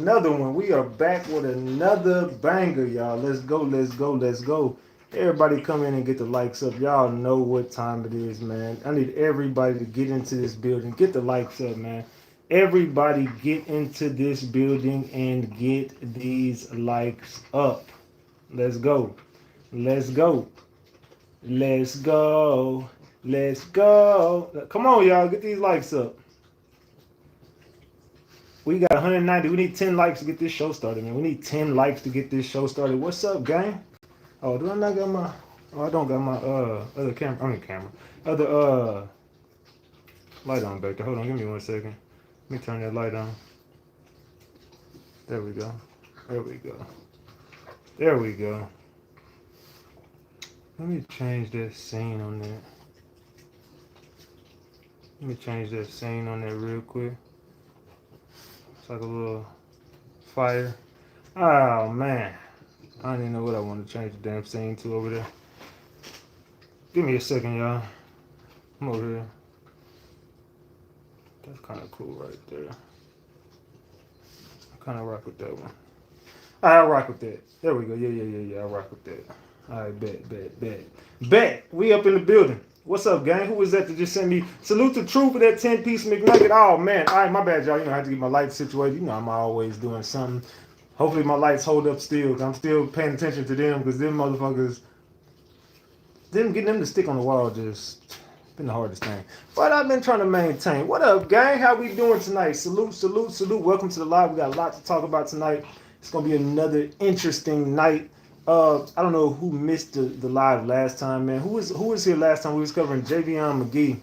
another one. We are back with another banger, y'all. Let's go, let's go, let's go. Everybody come in and get the likes up. Y'all know what time it is, man. I need everybody to get into this building. Get the likes up, man. Everybody get into this building and get these likes up. Let's go. Let's go. Let's go. Let's go. Come on, y'all. Get these likes up. We got 190. We need 10 likes to get this show started, man. We need 10 likes to get this show started. What's up, gang? Oh, do I not got my... Oh, I don't got my other camera. I mean camera. Other light on back there. Hold on, give me 1 second. Let me turn that light on. There we go. There we go. There we go. Let me change that scene on that. Let me change that scene on that real quick. It's like a little fire. Oh, man. I don't even know what I want to change the damn scene to over there. Give me a second, y'all. I'm over here. That's kind of cool right there. I kind of rock with that one. I'll rock with that. There we go. Yeah. I'll rock with that. All right, bet. We up in the building. What's up, gang? Who was that just sent me? Salute to True for that 10-piece McNugget. Oh, man. All right, my bad, y'all. You know, I have to get my lights situated. You know, I'm always doing something. Hopefully my lights hold up still. I'm still paying attention to them because them motherfuckers, getting them to stick on the wall just been the hardest thing. But I've been trying to maintain. What up, gang? How we doing tonight? Salute. Welcome to the live. We got a lot to talk about tonight. It's going to be another interesting night. I don't know who missed the live last time, man. Who was here last time? We was covering Javion Magee.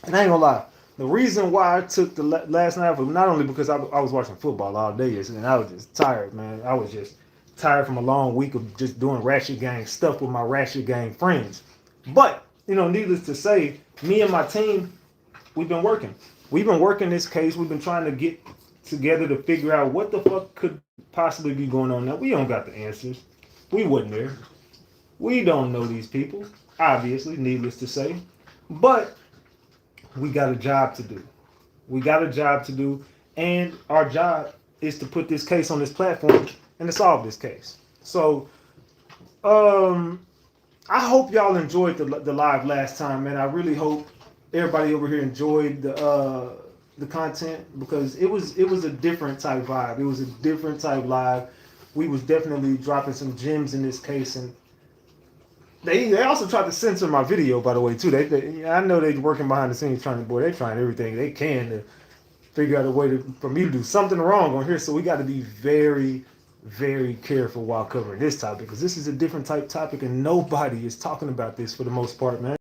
And I ain't gonna lie, the reason why I took the last night was not only because I was watching football all day and I was just tired, man. I was just tired from a long week of just doing Ratchet Gang stuff with my Ratchet Gang friends. But, you know, needless to say, me and my team, we've been working. We've been working this case. We've been trying to get together to figure out what the fuck could possibly be going on now. We don't got the answers. We wasn't there. We don't know these people, obviously, needless to say. But we got a job to do. And our job is to put this case on this platform and to solve this case. So, I hope y'all enjoyed the live last time, man. I really hope everybody over here enjoyed the content because it was a different type vibe. It was a different type live. We was definitely dropping some gems in this case, and they also tried to censor my video, by the way, too. I know they're working behind the scenes they're trying everything they can to figure out a way for me to do something wrong on here. So we got to be very, very careful while covering this topic because this is a different type topic, and nobody is talking about this for the most part, man.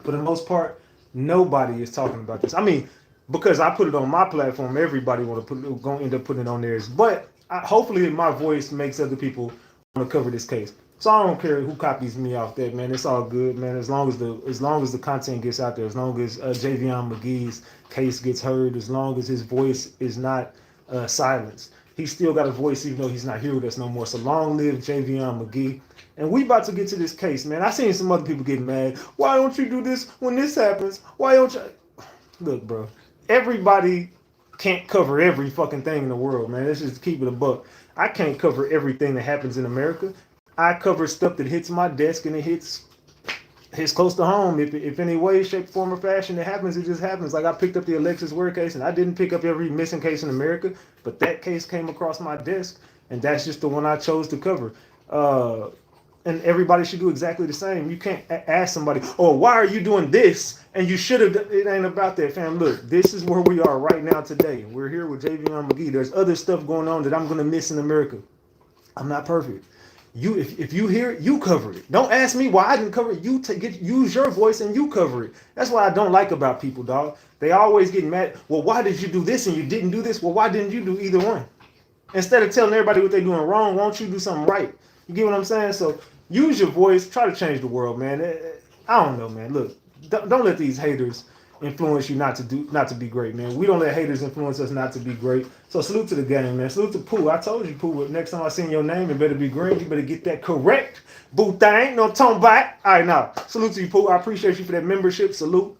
For the most part, nobody is talking about this. I mean, because I put it on my platform, everybody going to end up putting it on theirs, but hopefully my voice makes other people want to cover this case. So I don't care who copies me off that, man. It's all good, man. As long as the content gets out there, as long as Javion Magee's case gets heard, as long as his voice is not silenced. He's still got a voice even though he's not here with us no more. So long live Javion Magee. And we about to get to this case, man. I seen some other people getting mad. Why don't you do this when this happens? Why don't you? Look, bro. Everybody can't cover every fucking thing in the world, man. Let's just keep it a buck. I can't cover everything that happens in America. I cover stuff that hits my desk and it hits close to home. If any way, shape, form, or fashion it happens, it just happens. Like I picked up the Alexis Word case, and I didn't pick up every missing case in America, but that case came across my desk, and that's just the one I chose to cover. And everybody should do exactly the same. You can't ask somebody, oh, why are you doing this? And you should have. It ain't about that, fam. Look, this is where we are right now today. We're here with Javion Magee. There's other stuff going on that I'm going to miss in America. I'm not perfect. If you hear it, you cover it. Don't ask me why I didn't cover it. Use your voice and you cover it. That's what I don't like about people, dog. They always get mad. Well, why did you do this and you didn't do this? Well, why didn't you do either one? Instead of telling everybody what they're doing wrong, why don't you do something right? You get what I'm saying? So use your voice. Try to change the world, man. I don't know, man. Look, don't let these haters influence you not to be great, man. We don't let haters influence us not to be great. So salute to the game, man. Salute to Pooh. I told you, Pooh, next time I see your name, it better be green. You better get that correct. Boo thing, no tone back. All right, now. Salute to you, Pooh. I appreciate you for that membership. Salute.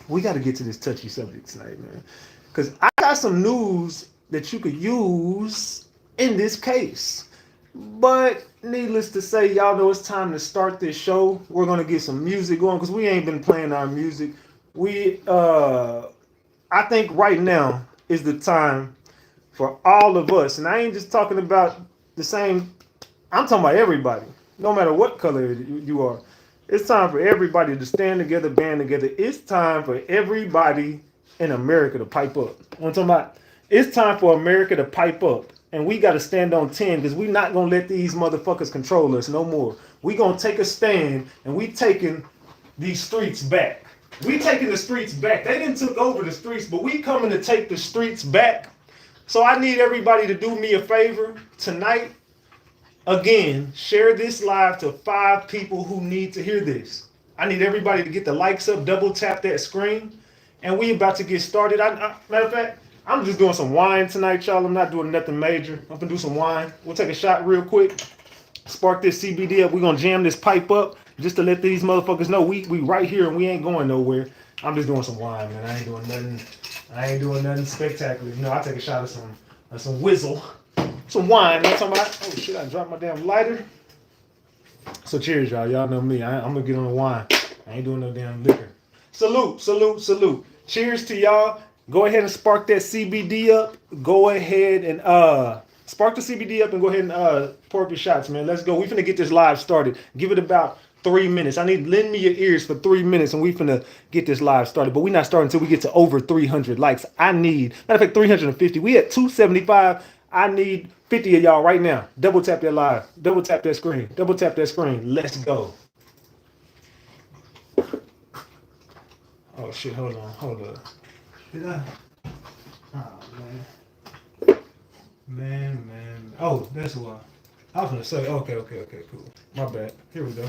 we got to get to this touchy subject tonight, man. Because I got some news that you could use in this case. But needless to say, y'all know it's time to start this show. We're gonna get some music going because we ain't been playing our music. I think right now is the time for all of us, and I ain't just talking about the same. I'm talking about everybody, no matter what color you are. It's time for everybody to stand together, band together. It's time for everybody in America to pipe up. I'm talking about. It's time for America to pipe up. And we got to stand on 10 because we not going to let these motherfuckers control us no more. We going to take a stand and we taking these streets back. We taking the streets back. They didn't took over the streets, but we coming to take the streets back. So I need everybody to do me a favor tonight. Again, share this live to 5 people who need to hear this. I need everybody to get the likes up, double tap that screen. And we about to get started. Matter of fact, I'm just doing some wine tonight, y'all. I'm not doing nothing major. I'm gonna do some wine. We'll take a shot real quick. Spark this CBD up. We're gonna jam this pipe up just to let these motherfuckers know we right here and we ain't going nowhere. I'm just doing some wine, man. I ain't doing nothing spectacular. You know, I take a shot of some whizzle. Some wine. You know what I'm talking about? Oh shit, I dropped my damn lighter. So cheers, y'all. Y'all know me. I'm gonna get on the wine. I ain't doing no damn liquor. Salute, salute, salute. Cheers to y'all. Go ahead and spark that CBD up. Go ahead and spark the CBD up and go ahead and pour up your shots, man. Let's go. We finna get this live started. Give it about 3 minutes. I need lend me your ears for 3 minutes and we finna get this live started. But we're not starting until we get to over 300 likes. I need, matter of fact, 350. We at 275. I need 50 of y'all right now. Double tap that live. Double tap that screen. Double tap that screen. Let's go. Oh shit, hold on. Did I? Oh, man. Oh, that's why. I was gonna say, okay, cool. My bad. Here we go.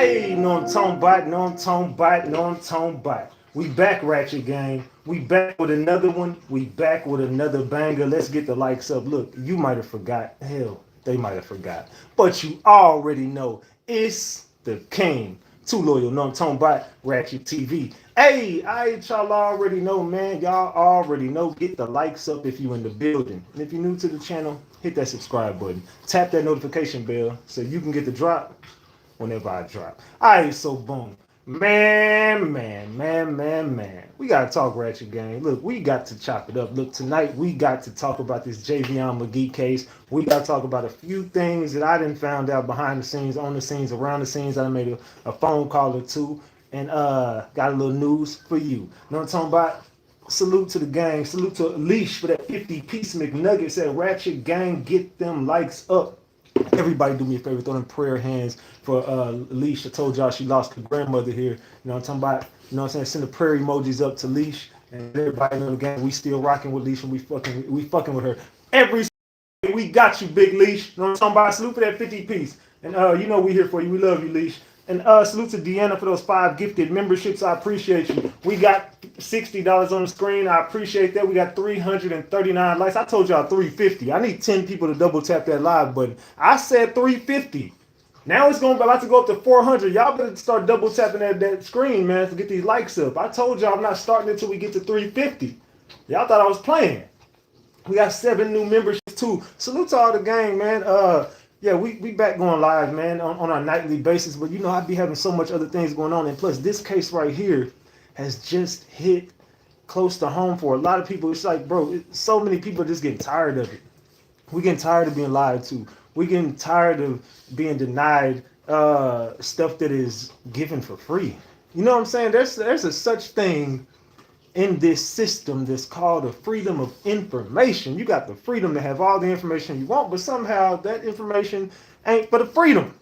Hey, no I'm talking about, no I'm talking about, no I'm talking about. We back, Ratchet Gang. We back with another one. We back with another banger. Let's get the likes up. Look, you might have forgot. Hell, they might have forgot. But you already know it's the king. Too loyal, no I'm talking about Ratchet TV. Hey, y'all already know, man. Y'all already know. Get the likes up if you in the building. And if you're new to the channel, hit that subscribe button. Tap that notification bell so you can get the drop whenever I drop. Alright, so boom. Man. We gotta talk Ratchet Gang. Look, we got to chop it up. Look, tonight we got to talk about this Javion Magee case. We gotta talk about a few things that I didn't found out behind the scenes, on the scenes, around the scenes. I made a phone call or two and got a little news for you. You know what I'm talking about? Salute to the gang. Salute to Leash for that 50-piece McNugget. Said Ratchet Gang, get them likes up. Everybody do me a favor, throw them prayer hands for Leash. I told y'all she lost her grandmother here. You know what I'm talking about? You know what I'm saying? Send the prayer emojis up to Leash. And everybody know the gang, we still rocking with Leash and we fucking with her. Every we got you, big Leash. You know what I'm talking about? Salute for that 50 piece. And you know we here for you. We love you, Leash. And salute to Deanna for those 5 gifted memberships. I appreciate you. We got $60 on the screen. I appreciate that. We got 339 likes. I told y'all 350. I need 10 people to double tap that live button. I said 350. Now it's about to go up to 400. Y'all better start double tapping that screen, man, to get these likes up. I told y'all I'm not starting until we get to 350. Y'all thought I was playing. We got 7 new memberships too. Salute to all the gang, man. Yeah, we back going live, man, on our nightly basis. But you know, I be having so much other things going on. And plus, this case right here has just hit close to home for a lot of people. It's like, bro, so many people are just getting tired of it. We're getting tired of being lied to. We're getting tired of being denied stuff that is given for free. You know what I'm saying? There's a such thing in this system that's called the freedom of information. You got the freedom to have all the information you want, but somehow that information ain't for the freedom.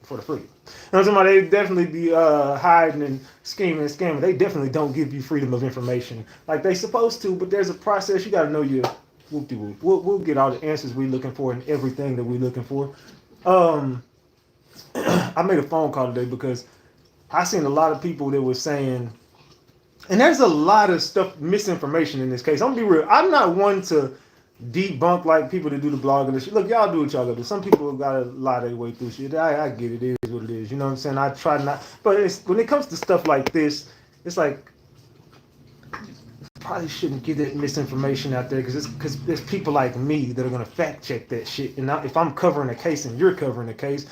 For the freedom. You know, somebody, they definitely be hiding and scheming and scamming. They definitely don't give you freedom of information like they supposed to, but there's a process. You got to know your whoop-de-whoop. We'll get all the answers we're looking for and everything that we're looking for. I made a phone call today because I seen a lot of people that were saying, and there's a lot of stuff, misinformation in this case. I'm gonna be real. I'm not one to debunk like people that do the blog and this shit. Look, y'all do what y'all gotta do. Some people gotta lie their way through shit. I get it. It is what it is. You know what I'm saying? I try not. But when it comes to stuff like this, it's like, probably shouldn't get that misinformation out there because there's people like me that are gonna fact check that shit. And if I'm covering a case and you're covering a case,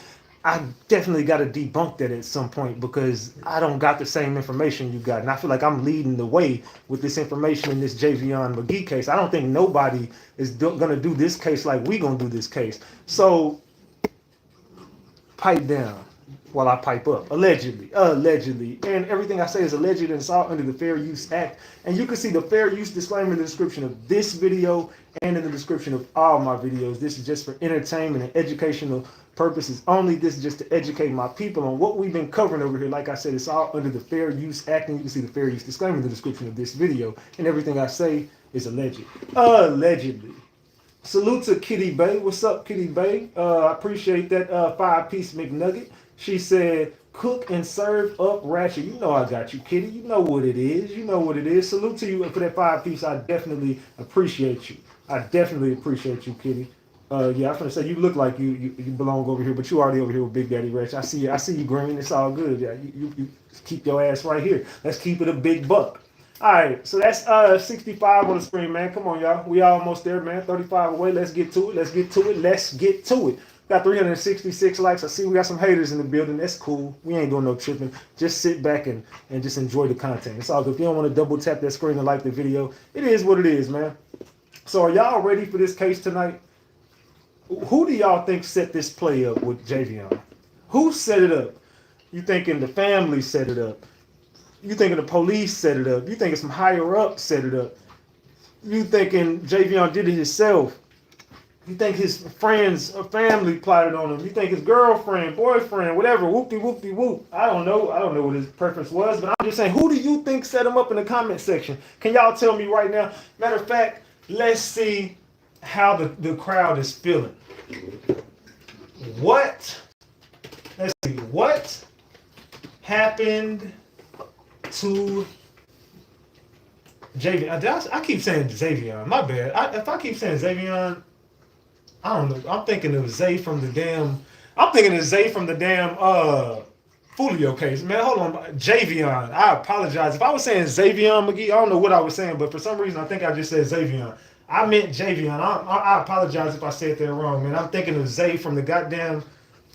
I definitely got to debunk that at some point because I don't got the same information you got. And I feel like I'm leading the way with this information in this Javion Magee case. I don't think nobody is going to do this case like we going to do this case. So pipe down while I pipe up. Allegedly. And everything I say is alleged and it's all under the Fair Use Act. And you can see the fair use disclaimer in the description of this video and in the description of all my videos. This is just for entertainment and educational purposes only. This is just to educate my people on what we've been covering over here. Like I said, it's all under the Fair Use Act, and you can see the fair use disclaimer in the description of this video. And everything I say is alleged. Allegedly. Salute to Kitty Bay. What's up, Kitty Bay? I appreciate that 5-piece McNugget. She said, cook and serve up Ratchet. You know I got you, Kitty. You know what it is. You know what it is. Salute to you for that 5-piece. I definitely appreciate you. I definitely appreciate you, Kitty. Yeah, I was gonna say you look like you belong over here, but you already over here with Big Daddy Ratchet. I see you green. It's all good. Yeah, you keep your ass right here. Let's keep it a big buck. All right, so that's 65 on the screen, man. Come on, y'all. We almost there, man. 35 away. Let's get to it. Let's get to it. Let's get to it. Got 366 likes. I see we got some haters in the building. That's cool. We ain't doing no tripping. Just sit back and just enjoy the content. It's all good. If you don't want to double tap that screen and like the video, it is what it is, man. So are y'all ready for this case tonight? Who do y'all think set this play up with Javion? Who set it up? You thinking the family set it up? You thinking the police set it up? You thinking some higher up set it up? You thinking Javion did it himself? You think his friends or family plotted on him? You think his girlfriend, boyfriend, whatever, whoop-de-whoop-de-whoop. I don't know what his preference was, but I'm just saying, who do you think set him up in the comment section? Can y'all tell me right now? Matter of fact, let's see how the crowd is feeling. What? Let's see. What happened to Javion? I keep saying Javion. My bad. If I keep saying Javion, I don't know. I'm thinking of Zay from the damn. I'm thinking of Zay from the damn Folio case. Man, hold on. Javion. I apologize. If I was saying Xavion Magee, I don't know what I was saying, but for some reason I think I just said Xavion. I meant Javion. I apologize if I said that wrong, man. I'm thinking of Zay from the goddamn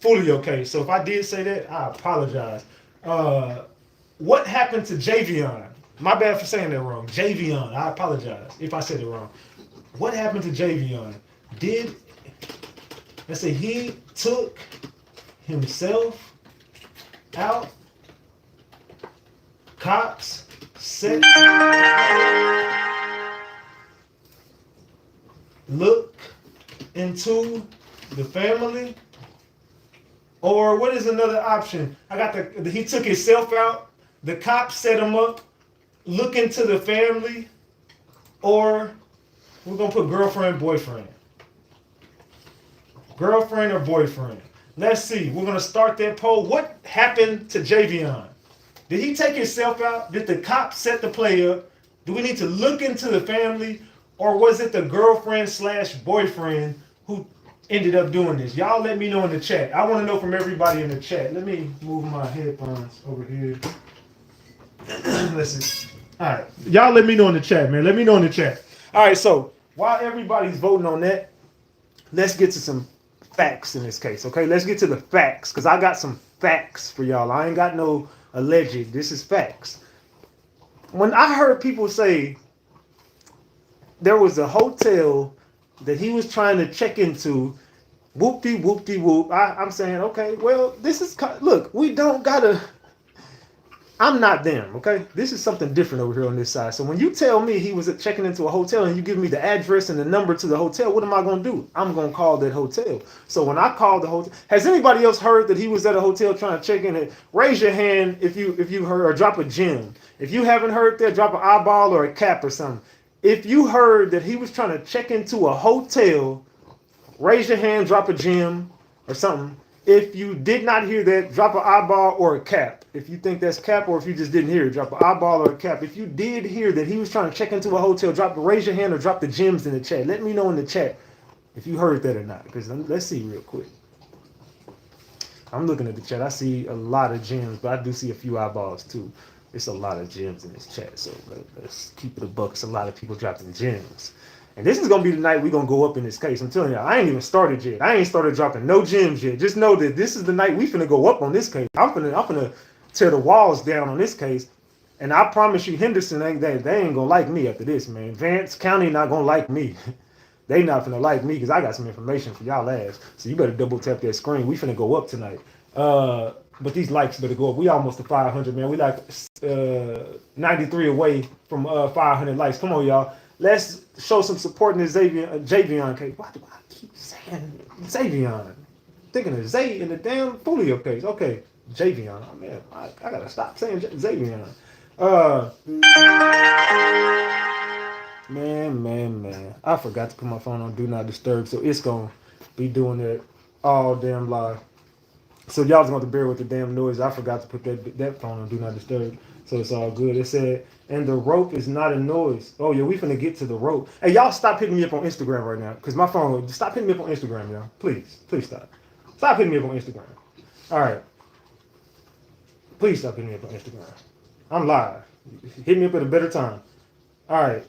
Folio case. So if I did say that, I apologize. What happened to Javion? My bad for saying that wrong. Javion. I apologize if I said it wrong. What happened to Javion? Let's say he took himself out. Cops set. Look into the family. Or what is another option? I got he took himself out. The cops set him up. Look into the family. Or we're going to put girlfriend, boyfriend. Girlfriend or boyfriend. Let's see. We're going to start that poll. What happened to Javion? Did he take himself out? Did the cops set the play up? Do we need to look into the family? Or was it the girlfriend / boyfriend who ended up doing this? Y'all let me know in the chat. I want to know from everybody in the chat. Let me move my headphones over here. Let's see. All right. Y'all let me know in the chat, man. Let me know in the chat. All right. So while everybody's voting on that, let's get to some facts in this case, okay? Let's get to the facts, because I got some facts for y'all. I ain't got no alleged. This is facts. When I heard people say there was a hotel that he was trying to check into, whoop-de-whoop-de-whoop, I'm saying, okay, well, this is, look, we don't gotta, I'm not them, okay? This is something different over here on this side. So when you tell me he was checking into a hotel and you give me the address and the number to the hotel, what am I going to do? I'm going to call that hotel. So when I call the hotel, has anybody else heard that he was at a hotel trying to check in? Raise your hand if you heard, or drop a gem. If you haven't heard that, drop an eyeball or a cap or something. If you heard that he was trying to check into a hotel, raise your hand, drop a gem or something. If you did not hear that, drop an eyeball or a cap. If you think that's cap, or if you just didn't hear it, drop an eyeball or a cap. If you did hear that he was trying to check into a hotel, raise your hand or drop the gems in the chat. Let me know in the chat if you heard that or not. Because let's see real quick. I'm looking at the chat. I see a lot of gems, but I do see a few eyeballs too. It's a lot of gems in this chat, so let's keep it a buck. It's a lot of people dropping gems. And this is going to be the night we're going to go up in this case. I'm telling you, I ain't even started yet. I ain't started dropping no gems yet. Just know that this is the night we finna go up on this case. I'm finna tear the walls down on this case. And I promise you, Henderson, they ain't going to like me after this, man. Vance County not going to like me. They not finna like me because I got some information for y'all ass. So you better double tap that screen. We finna go up tonight. But these likes better go up. We almost to 500, man. We like 93 away from 500 likes. Come on, y'all. Let's show some support in this Javion case. Why do I keep saying Javion? Thinking of Zay in the damn Folio case. Okay, Javion. Oh, man, I gotta stop saying Javion. Man. I forgot to put my phone on Do Not Disturb, so it's gonna be doing that all damn live. So y'all just going to bear with the damn noise. I forgot to put that phone on Do Not Disturb. So it's all good. It said, and the rope is not a noise. Oh, yeah, we finna get to the rope. Hey, y'all stop hitting me up on Instagram right now. Because my phone, stop hitting me up on Instagram, y'all. Please stop. Stop hitting me up on Instagram. All right. Please stop hitting me up on Instagram. I'm live. Hit me up at a better time. All right.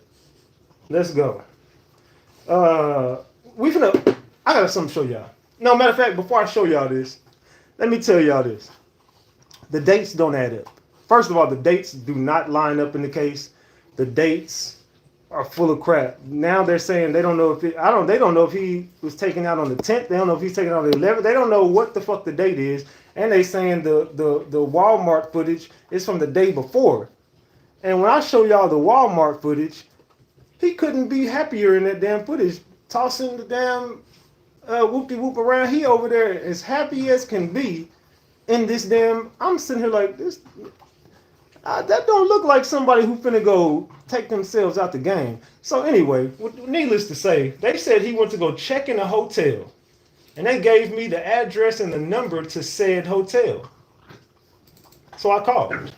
Let's go. I got something to show y'all. No, matter of fact, before I show y'all this, let me tell y'all this. The dates don't add up. First of all, the dates do not line up in the case. The dates are full of crap. Now they're saying they don't know if they don't know if he was taken out on the 10th. They don't know if he's taken out on the 11th. They don't know what the fuck the date is. And they saying the Walmart footage is from the day before. And when I show y'all the Walmart footage, he couldn't be happier in that damn footage. Tossing the damn whoop-de-whoop around. He over there as happy as can be in this damn, I'm sitting here like this. That don't look like somebody who finna go take themselves out the game. So anyway, needless to say, they said he went to go check in a hotel. And they gave me the address and the number to said hotel. So I called. And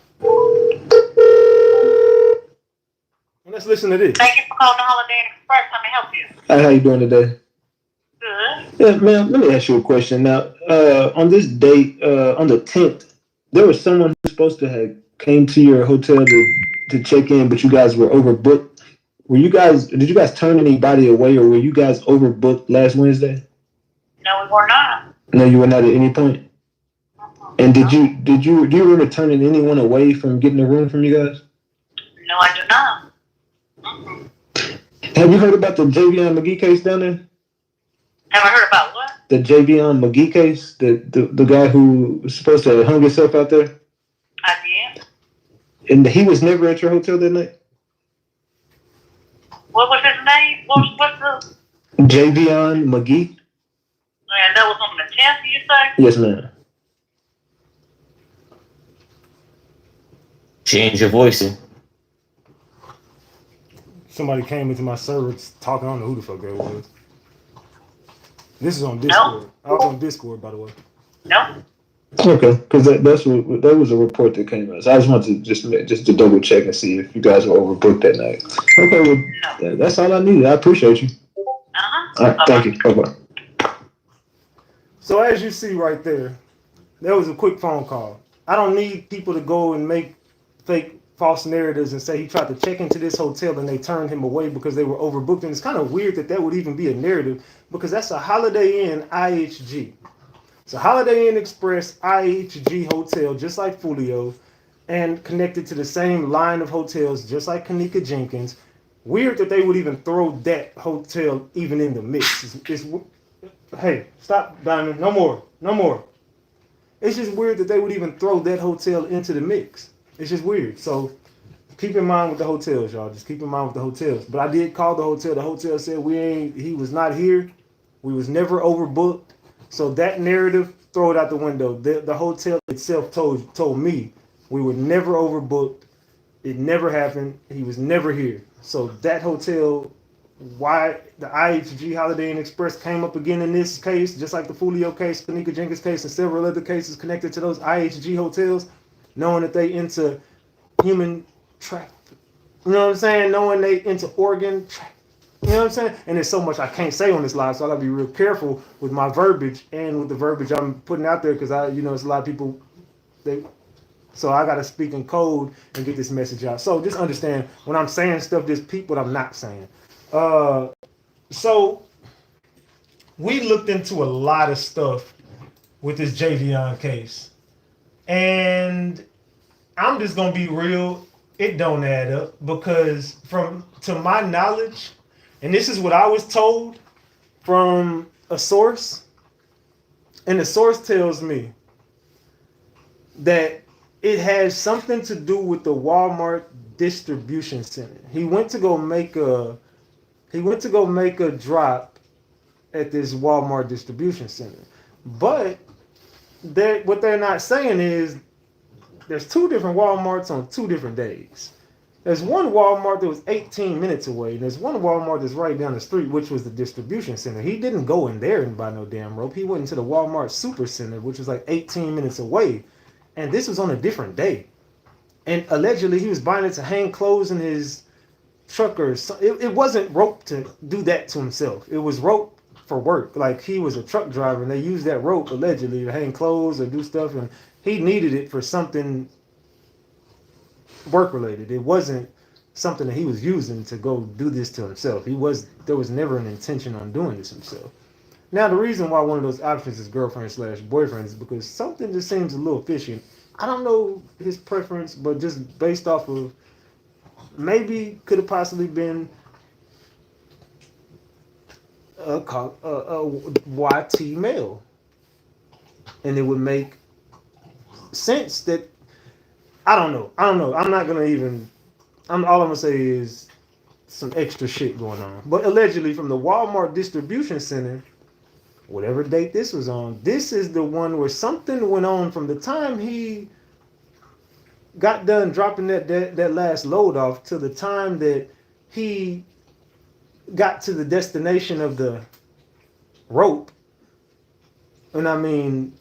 let's listen to this. Thank you for calling the Holiday Inn Express. Let me help you. Hi, how you doing today? Good. Yeah, ma'am, let me ask you a question. Now, on this date, on the 10th, there was someone who's supposed to have came to your hotel to check in, but you guys were overbooked. Did you guys turn anybody away, or were you guys overbooked last Wednesday? No, we were not. No, you were not at any point. And No. do you remember turning anyone away from getting a room from you guys? No, I do not. Mm-hmm. Have you heard about the Javion Magee case down there? Have I heard about what? The Javion Magee case, the guy who was supposed to have hung himself out there? I did. And he was never at your hotel that night? What was his name? What's the... Javion Magee? And that was on the 10th, you say? Yes, ma'am. Change your voice in. Somebody came into my server talking. I don't know who the fuck that was. This is on Discord. No. I was on Discord, by the way. No. Okay, because that was a report that came out. So I just wanted to just to double check and see if you guys were overbooked that night. Okay, well, No. that's all I needed. I appreciate you. Uh-huh. All right, thank you. Bye-bye. So as you see right there, that was a quick phone call. I don't need people to go and make fake false narratives and say he tried to check into this hotel and they turned him away because they were overbooked. And it's kind of weird that would even be a narrative because that's a Holiday Inn IHG. It's a Holiday Inn Express IHG hotel, just like Fulio, and connected to the same line of hotels, just like Kanika Jenkins. Weird that they would even throw that hotel even in the mix. Hey, stop, Diamond. No more. It's just weird that they would even throw that hotel into the mix. It's just weird. So keep in mind with the hotels, y'all. Just keep in mind with the hotels. But I did call the hotel. The hotel said he was not here. We was never overbooked. So that narrative, throw it out the window. The hotel itself told me we were never overbooked. It never happened. He was never here. So that hotel, why the IHG Holiday Inn Express came up again in this case, just like the Fulio case, Kanika Jenkins case, and several other cases connected to those IHG hotels, knowing that they into human trafficking. You know what I'm saying? Knowing they into organ trafficking. You know what I'm saying? And there's so much I can't say on this live, so I gotta be real careful with my verbiage and with the verbiage I'm putting out there because it's a lot of people. So I gotta speak in code and get this message out. So just understand when I'm saying stuff, just peep what I'm not saying. So we looked into a lot of stuff with this Javion case, and I'm just gonna be real. It don't add up because to my knowledge. And this is what I was told from a source. And the source tells me that it has something to do with the Walmart distribution center. He went to go make a drop at this Walmart distribution center. But what they're not saying is there's two different Walmarts on two different days. There's one Walmart that was 18 minutes away, and there's one Walmart that's right down the street, which was the distribution center. He didn't go in there and buy no damn rope. He went into the Walmart Super Center, which was like 18 minutes away, and this was on a different day. And allegedly, he was buying it to hang clothes in his truck or something. It wasn't rope to do that to himself. It was rope for work. Like he was a truck driver, and they used that rope allegedly to hang clothes or do stuff, and he needed it for something work related. It wasn't something that he was using to go do this to himself. There was never an intention on doing this himself. Now the reason why one of those options is girlfriend/boyfriend is because something just seems a little fishy. I don't know his preference, but just based off of maybe could have possibly been a YT male, and it would make sense that I don't know. I'm not gonna even. All I'm gonna say is some extra shit going on. But allegedly from the Walmart distribution center, whatever date this was on, this is the one where something went on from the time he got done dropping that last load off to the time that he got to the destination of the rope. And I mean,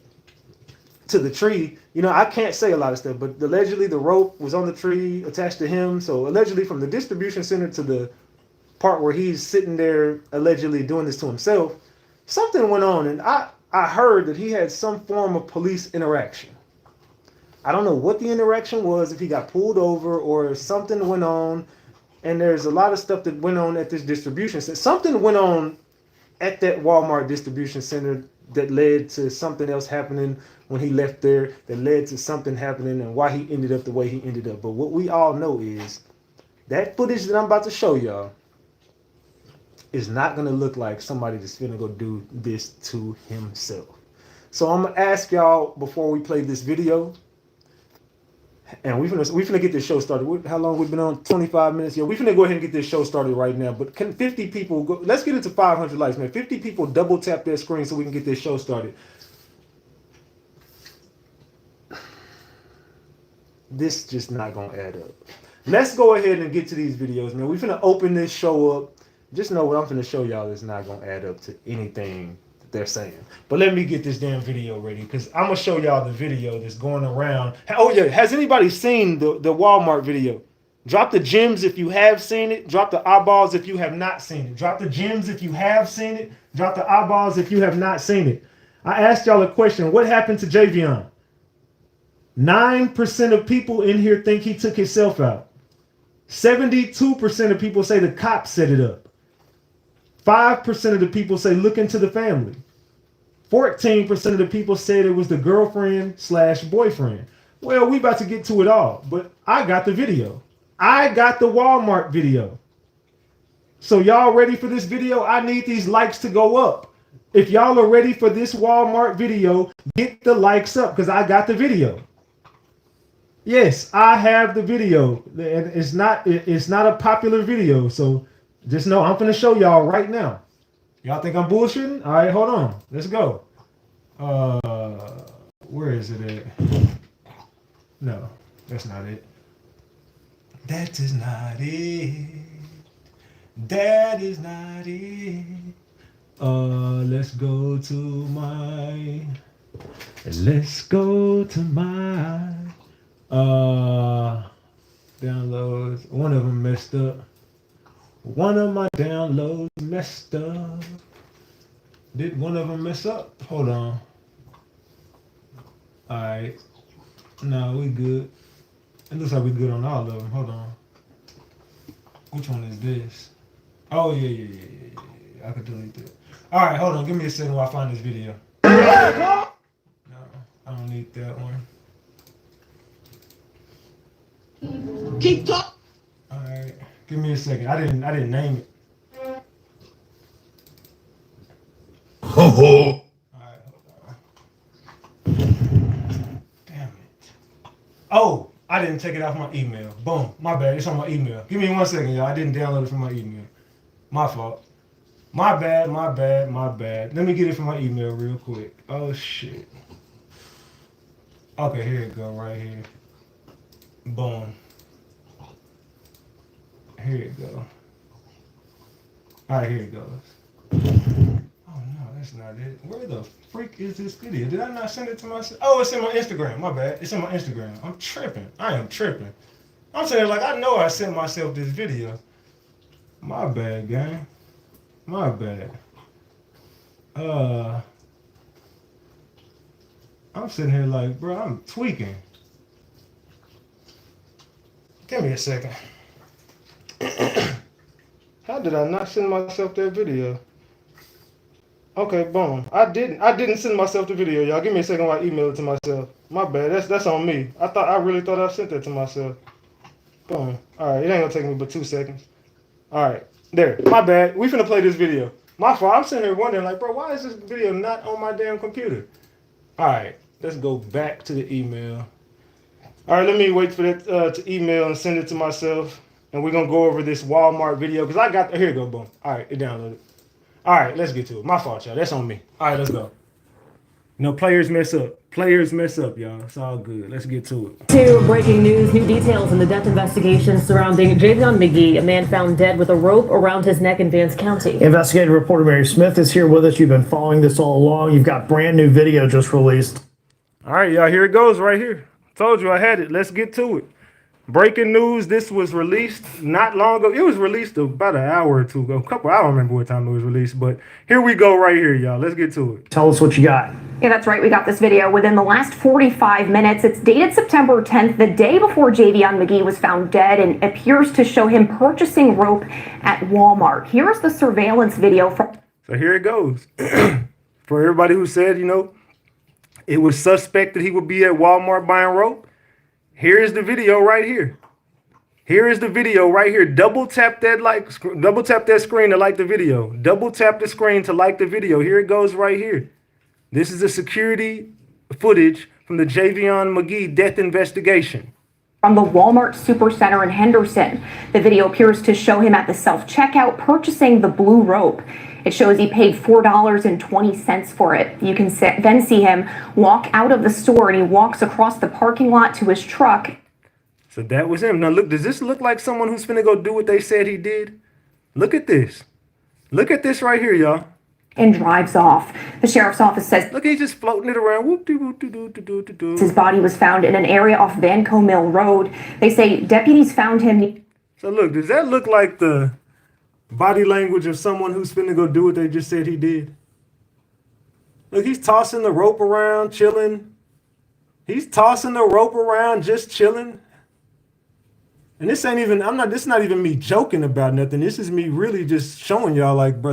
to the tree. You know, I can't say a lot of stuff, but allegedly the rope was on the tree attached to him. So allegedly from the distribution center to the part where he's sitting there allegedly doing this to himself, something went on, and I heard that he had some form of police interaction. I don't know what the interaction was, if he got pulled over or something went on, and there's a lot of stuff that went on at this distribution center. Something went on at that Walmart distribution center that led to something else happening when he left there, that led to something happening and why he ended up the way he ended up. But what we all know is that footage that I'm about to show y'all is not going to look like somebody that's going to go do this to himself. So I'm going to ask y'all before we play this video, and we finna get this show started. How long we've been on? 25 minutes. Yeah, we finna go ahead and get this show started right now. But can 50 people go? Let's get it to 500 likes, man. 50 people double tap their screen so we can get this show started. This just not gonna add up. Let's go ahead and get to these videos, man. We finna open this show up. Just know what I'm finna show y'all is not gonna add up to anything that they're saying. But let me get this damn video ready, because I'm gonna show y'all the video that's going around. Oh yeah, has anybody seen the Walmart video? Drop the gems if you have seen it. Drop the eyeballs if you have not seen it. Drop the gems if you have seen it. Drop the eyeballs if you have not seen it. I asked y'all a question. What happened to Javion? 9% of people in here think he took himself out. 72% of people say the cops set it up. 5% of the people say look into the family. 14% of the people said it was the girlfriend/boyfriend. Well, we about to get to it all, but I got the video. I got the Walmart video. So y'all ready for this video? I need these likes to go up. If y'all are ready for this Walmart video, get the likes up, because I got the video. Yes, I have the video, and it's not a popular video, so just know I'm finna show y'all right now. Y'all think I'm bullshitting? All right, hold on. Let's go. Where is it at? No, that's not it. That is not it. That is not it. Let's go to my downloads. One of them messed up. One of my downloads messed up. Did one of them mess up? Hold on. Alright. No, we good. It looks like we good on all of them. Hold on. Which one is this? Oh, yeah. I could delete that. Alright, hold on. Give me a second while I find this video. No, I don't need that one. Keep talking. Alright. Give me a second. I didn't name it. Ho ho. Alright, hold on. Damn it. Oh, I didn't take it off my email. Boom. My bad. It's on my email. Give me 1 second, y'all. I didn't download it from my email. My fault. My bad. Let me get it from my email real quick. Oh shit. Okay, here it go, right here. Boom. Here it go. Alright, here it goes. Oh no, that's not it. Where the freak is this video? Did I not send it to myself? Oh, it's in my Instagram. My bad. It's in my Instagram. I'm tripping. I am tripping. I'm saying, like, I know I sent myself this video. My bad, gang. My bad. I'm sitting here like, bro, I'm tweaking. Give me a second. How did I not send myself that video? Okay, boom. I didn't send myself the video, y'all. Give me a second while I email it to myself. My bad. That's on me. I really thought I sent that to myself. Boom. Alright, it ain't gonna take me but 2 seconds. Alright. There. My bad. We finna play this video. My fault. I'm sitting here wondering, like, bro, why is this video not on my damn computer? Alright. Let's go back to the email. Alright, let me wait for that to email and send it to myself. And we're going to go over this Walmart video. Because I got... Here you go, boom. Alright, it downloaded. Alright, let's get to it. My fault, y'all. That's on me. Alright, let's go. No, players mess up. Players mess up, y'all. It's all good. Let's get to it. To breaking news, new details in the death investigation surrounding Javion Magee, a man found dead with a rope around his neck in Vance County. Investigative reporter Mary Smith is here with us. You've been following this all along. You've got brand new video just released. All right, y'all, here it goes right here. Told you I had it. Let's get to it. Breaking news, this was released not long ago. It was released about an hour or two ago. I don't remember what time it was released, but here we go right here, y'all. Let's get to it. Tell us what you got. Yeah, that's right. We got this video within the last 45 minutes. It's dated September 10th, the day before Javion Magee was found dead, and appears to show him purchasing rope at Walmart. Here's the surveillance video from... So here it goes. For everybody who said, it was suspect that he would be at Walmart buying rope, here is the video right here. Here is the video right here. Double tap that screen to like the video. Double tap the screen to like the video. Here it goes right here. This is the security footage from the Javion Magee death investigation. From the Walmart Supercenter in Henderson. The video appears to show him at the self-checkout purchasing the blue rope. It shows he paid $4.20 for it. You can then see him walk out of the store, and he walks across the parking lot to his truck. So that was him. Now look, does this look like someone who's finna go do what they said he did? Look at this. Look at this right here, y'all. And drives off. The sheriff's office says, look, he's just floating it around. Whoop-de-whoop-de-doo-de-doo-de-doo. His body was found in an area off Vanco Mill Road. They say deputies found him. So look, does that look like the body language of someone who's finna go do what they just said he did? Look, he's tossing the rope around, chilling. He's tossing the rope around, just chilling. And this ain't even, this is not even me joking about nothing. This is me really just showing y'all, like, bro,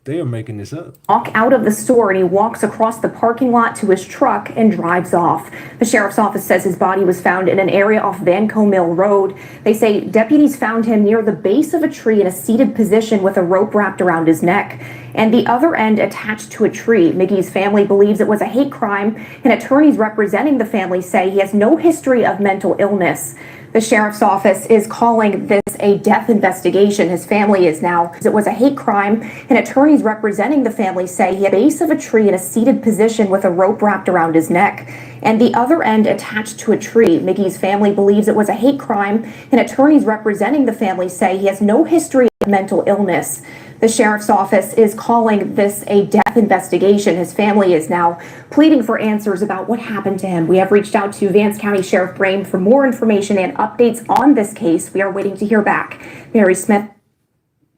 they are making this up. Walk out of the store, and he walks across the parking lot to his truck and drives off. The sheriff's office says his body was found in an area off Vanco Mill Road. They say deputies found him near the base of a tree in a seated position with a rope wrapped around his neck and the other end attached to a tree. Magee's family believes it was a hate crime, and attorneys representing the family say he has no history of mental illness. The sheriff's office is calling this a death investigation. His family is now, it was a hate crime, and attorneys representing the family say he had the base of a tree in a seated position with a rope wrapped around his neck and the other end attached to a tree. Magee's family believes it was a hate crime, and attorneys representing the family say he has no history of mental illness. The sheriff's office is calling this a death investigation. His family is now pleading for answers about what happened to him. We have reached out to Vance County Sheriff Brame for more information and updates on this case. We are waiting to hear back. Mary Smith.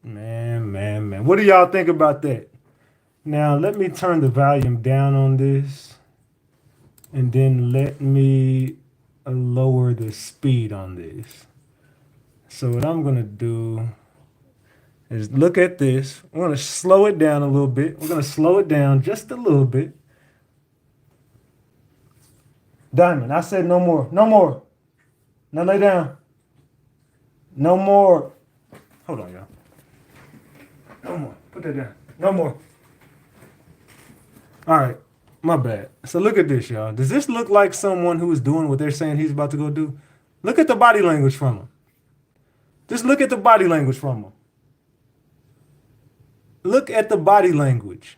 Man. What do y'all think about that? Now, let me turn the volume down on this, and then let me lower the speed on this. So what I'm going to do is look at this. I'm going to slow it down a little bit. We're going to slow it down just a little bit. Diamond, I said no more. No more. Now lay down. No more. Hold on, y'all. No more. Put that down. No more. All right. My bad. So look at this, y'all. Does this look like someone who is doing what they're saying he's about to go do? Look at the body language from him. Just look at the body language from him. Look at the body language.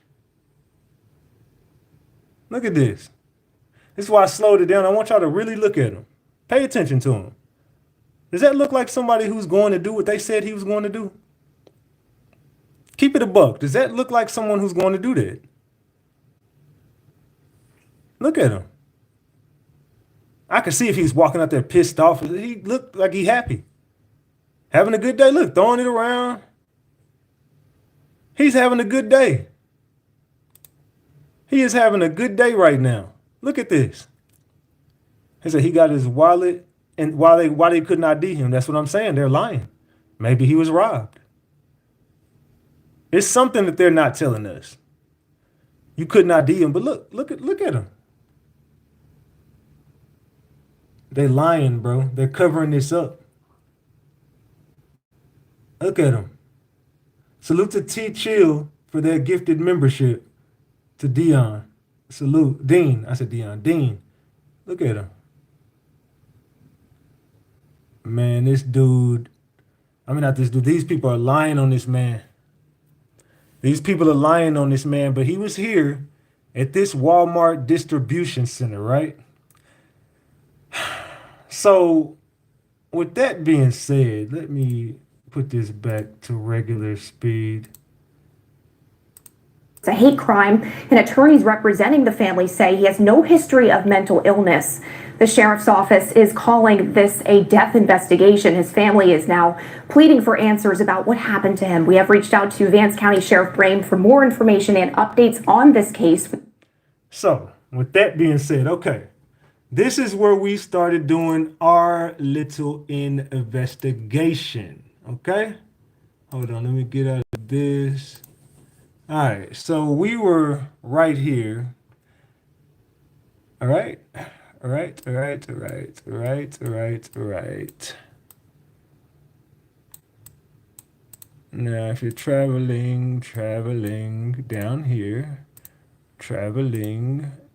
Look at this. This is why I slowed it down. I want y'all to really look at him. Pay attention to him. Does that look like somebody who's going to do what they said he was going to do? Keep it a buck. Does that look like someone who's going to do that? Look at him. I could see if he's walking out there pissed off. He looked like he happy. Having a good day. Look, throwing it around. He's having a good day. He is having a good day right now. Look at this. He said he got his wallet, and why they couldn't ID him. That's what I'm saying. They're lying. Maybe he was robbed. It's something that they're not telling us. You couldn't ID him, but look at him. They lying, bro. They're covering this up. Look at him. Salute to T Chill for their gifted membership. To Dion. Salute. Dean. I said Dion. Dean. Look at him. Man, this dude. I mean, not this dude. These people are lying on this man. These people are lying on this man, but he was here at this Walmart distribution center, right? So, with that being said, let me put this back to regular speed. It's a hate crime, and attorneys representing the family say he has no history of mental illness. The sheriff's office is calling this a death investigation. His family is now pleading for answers about what happened to him. We have reached out to Vance County Sheriff Brame for more information and updates on this case. So, with that being said, okay, this is where we started doing our little investigation, okay? Hold on, let me get out of this. All right, so we were right here. All right. All right. Now, if you're traveling down here,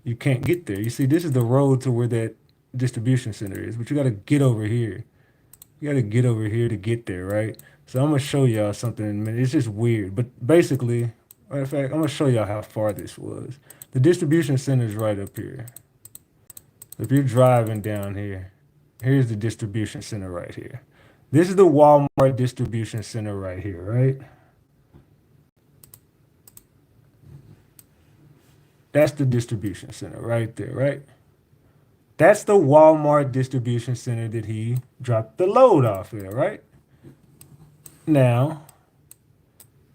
you can't get there. You see, this is the road to where that distribution center is, but you got to get over here. You got to get over here to get there, right? So I'm going to show y'all something in a minute. It's just weird, but basically, matter of fact, I'm going to show y'all how far this was. The distribution center is right up here. If you're driving down here, here's the distribution center right here. This is the Walmart distribution center right here, right? That's the distribution center right there, right? That's the Walmart distribution center that he dropped the load off there, right? Now,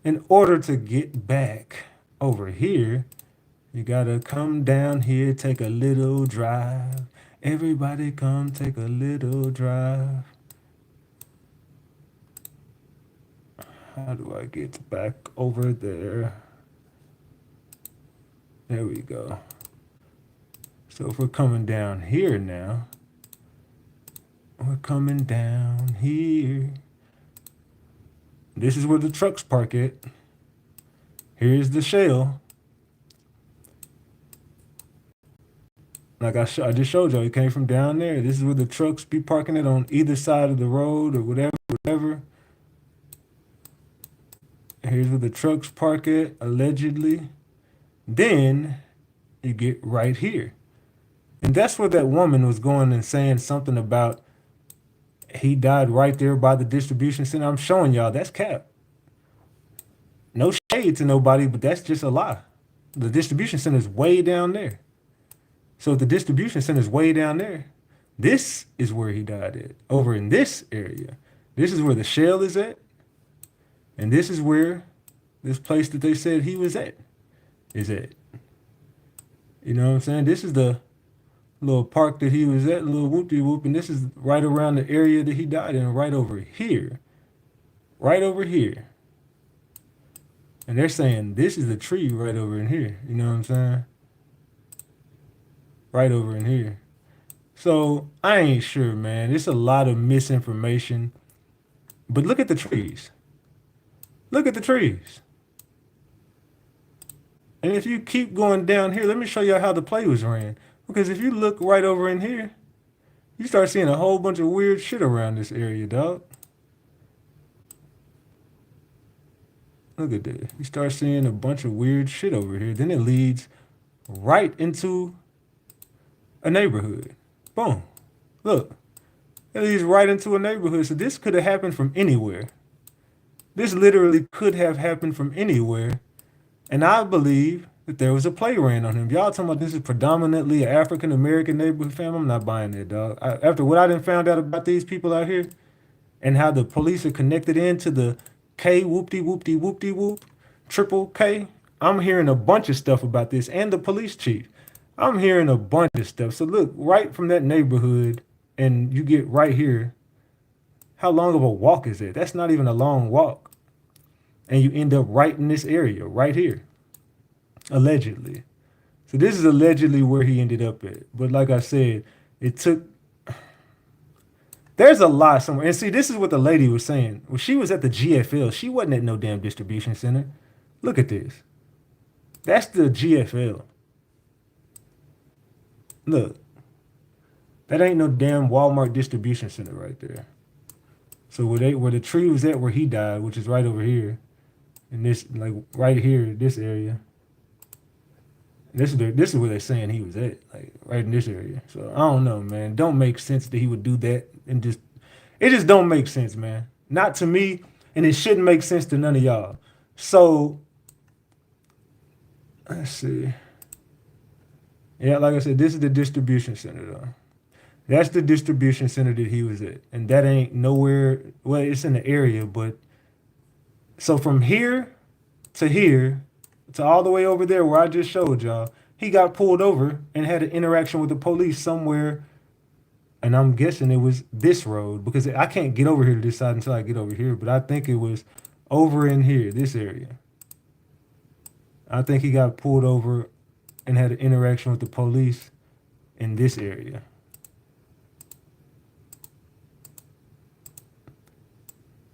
in order to get back over here, you gotta come down here, take a little drive. Everybody come take a little drive. How do I get back over there? There we go. So if we're coming down here now, we're coming down here. This is where the trucks park at. Here's the shell. Like I just showed y'all, it came from down there. This is where the trucks be parking it on either side of the road or whatever. Here's where the trucks park it, allegedly. Then you get right here. And that's where that woman was going and saying something about he died right there by the distribution center. I'm showing y'all that's cap. No shade to nobody, but that's just a lie. The distribution center is way down there. So if the distribution center is way down there, this is where he died at, over in this area. This is where the shell is at. And this is where this place that they said he was at is at. You know what I'm saying? This is the little park that he was at, a little whoop-de-whoop, and this is right around the area that he died in, right over here. Right over here. And they're saying this is the tree right over in here. You know what I'm saying? Right over in here. So I ain't sure, man. It's a lot of misinformation. But look at the trees. Look at the trees. And if you keep going down here, let me show you how the play was ran. Because if you look right over in here, you start seeing a whole bunch of weird shit around this area, dog. Look at that. You start seeing a bunch of weird shit over here. Then it leads right into a neighborhood. Boom. Look. It leads right into a neighborhood. So this could have happened from anywhere. This literally could have happened from anywhere. And I believe that there was a play ran on him. Y'all talking about this is predominantly an African-American neighborhood family? I'm not buying that, dog. After what I done found out about these people out here and how the police are connected into the K whoop-de-whoop-de-whoop-de-whoop, triple K, I'm hearing a bunch of stuff about this, and the police chief. I'm hearing a bunch of stuff. So look, right from that neighborhood, and you get right here, how long of a walk is it? That's not even a long walk. And you end up right in this area, right here. Allegedly. So this is allegedly where he ended up at. But like I said, it took... There's a lot somewhere. And see, this is what the lady was saying. When she was at the GFL, she wasn't at no damn distribution center. Look at this. That's the GFL. Look. That ain't no damn Walmart distribution center right there. So where the tree was at where he died, which is right over here, in this, like right here, this area. This is where they're saying he was at, like right in this area. So I don't know, man. Don't make sense that he would do that, and it just don't make sense, man. Not to me, and it shouldn't make sense to none of y'all. So Let's see. Yeah, like I said, this is the distribution center though. That's the distribution center that he was at. And that ain't nowhere, well, it's in the area, but so from here to all the way over there where I just showed y'all, he got pulled over and had an interaction with the police somewhere. And I'm guessing it was this road because I can't get over here to this side until I get over here. But I think it was over in here, this area. I think he got pulled over and had an interaction with the police in this area.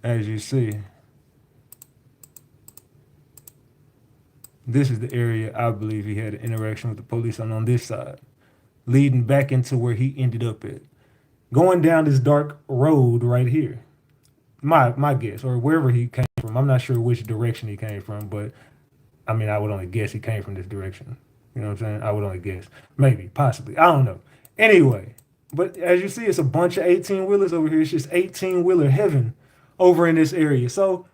As you see, this is the area I believe he had an interaction with the police on this side, leading back into where he ended up at. Going down this dark road right here. My guess, or wherever he came from. I'm not sure which direction he came from, but I mean, I would only guess he came from this direction. You know what I'm saying? I would only guess. Maybe, possibly. I don't know. Anyway, but as you see, it's a bunch of 18-wheelers over here. It's just 18-wheeler heaven over in this area. So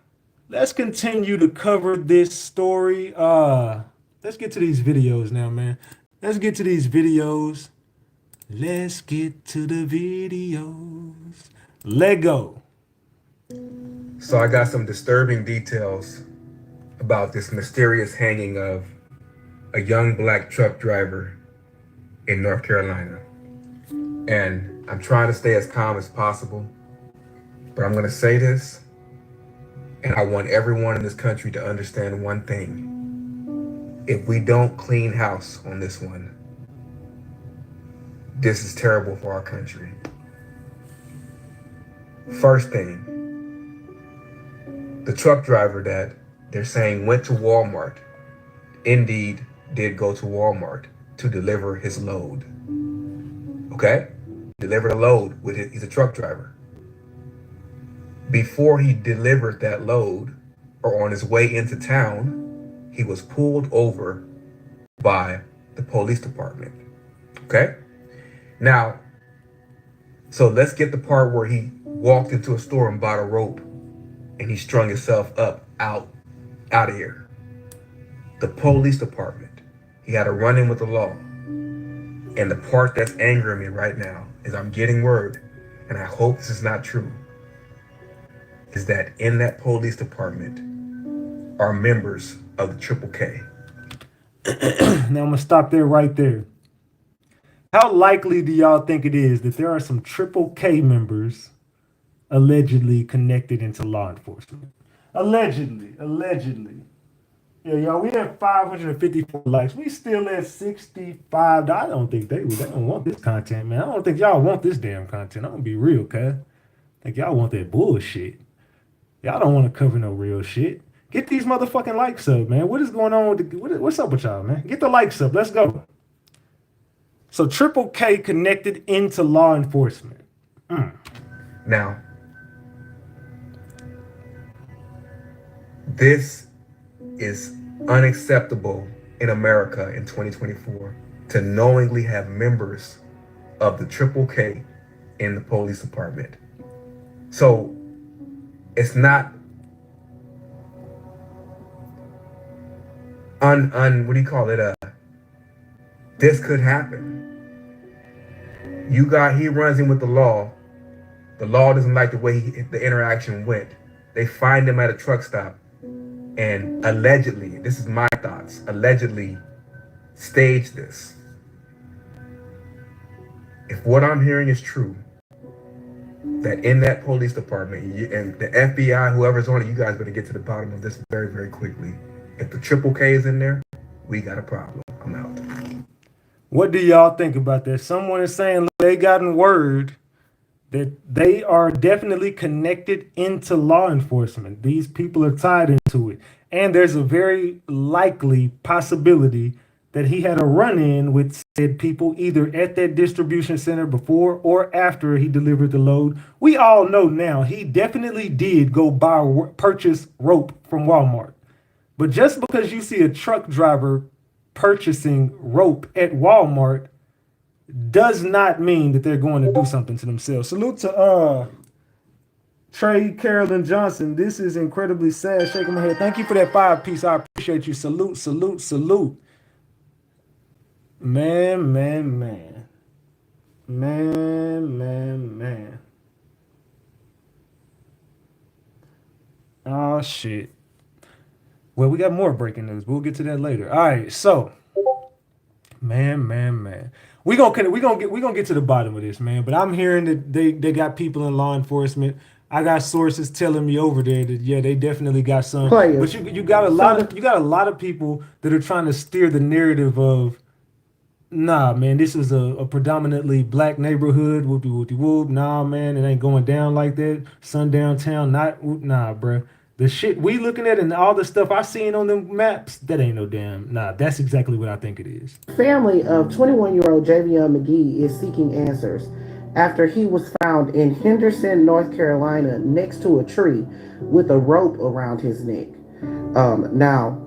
let's continue to cover this story. Let's get to these videos now, man. Let's get to these videos. Let's get to the videos. Let go. So I got some disturbing details about this mysterious hanging of a young black truck driver in North Carolina. And I'm trying to stay as calm as possible, but I'm gonna say this, and I want everyone in this country to understand one thing. If we don't clean house on this one, this is terrible for our country. First thing, the truck driver that they're saying went to Walmart, indeed did go to Walmart to deliver his load. Okay? Delivered a load with it. He's a truck driver. Before he delivered that load, or on his way into town, he was pulled over by the police department. Okay? Now, so let's get the part where he walked into a store and bought a rope and he strung himself up out of here. The police department. He had a run-in with the law. And the part that's angering me right now is I'm getting word, and I hope this is not true, is that in that police department are members of the Triple K. Now I'm gonna stop there right there. How likely do y'all think it is that there are some Triple K members allegedly connected into law enforcement? Allegedly. Yeah, y'all, we have 554 likes. We still at 65. I don't think they don't want this content, man. I don't think y'all want this damn content. I'm gonna be real, cuz. I think y'all want that bullshit. Y'all don't want to cover no real shit. Get these motherfucking likes up, man. What is going on with what's up with y'all, man? Get the likes up. Let's go. So Triple K connected into law enforcement. Now, this is unacceptable in America in 2024 to knowingly have members of the Triple K in the police department. So it's not what do you call it? This could happen. He runs in with the law. The law doesn't like the way the interaction went. They find him at a truck stop and allegedly, this is my thoughts, allegedly staged this. If what I'm hearing is true, that in that police department, and the FBI, whoever's on it, you guys better get to the bottom of this very, very quickly. If the Triple K is in there, we got a problem. I'm out. What do y'all think about that? Someone is saying they gotten word that they are definitely connected into law enforcement. These people are tied into it. And there's a very likely possibility that he had a run-in with said people either at that distribution center before or after he delivered the load. We all know now he definitely did go purchase rope from Walmart. But just because you see a truck driver purchasing rope at Walmart does not mean that they're going to do something to themselves. Salute to Trey Carolyn Johnson. This is incredibly sad. Shaking my head. Thank you for that 5-piece. I appreciate you. Salute. Man. Oh shit. Well, we got more breaking news. We'll get to that later. All right, so man. We gonna get to the bottom of this, man. But I'm hearing that they got people in law enforcement. I got sources telling me over there that yeah, they definitely got some. Players. But you got a lot of people that are trying to steer the narrative of nah, man, this is a predominantly black neighborhood. Whoopty whoopty whoop. Nah, man, it ain't going down like that. Sundown town, not nah, bruh. The shit we looking at and all the stuff I seen on them maps, that ain't no damn. Nah, that's exactly what I think it is. Family of 21-year-old Javion Magee is seeking answers after he was found in Henderson, North Carolina, next to a tree with a rope around his neck. Now,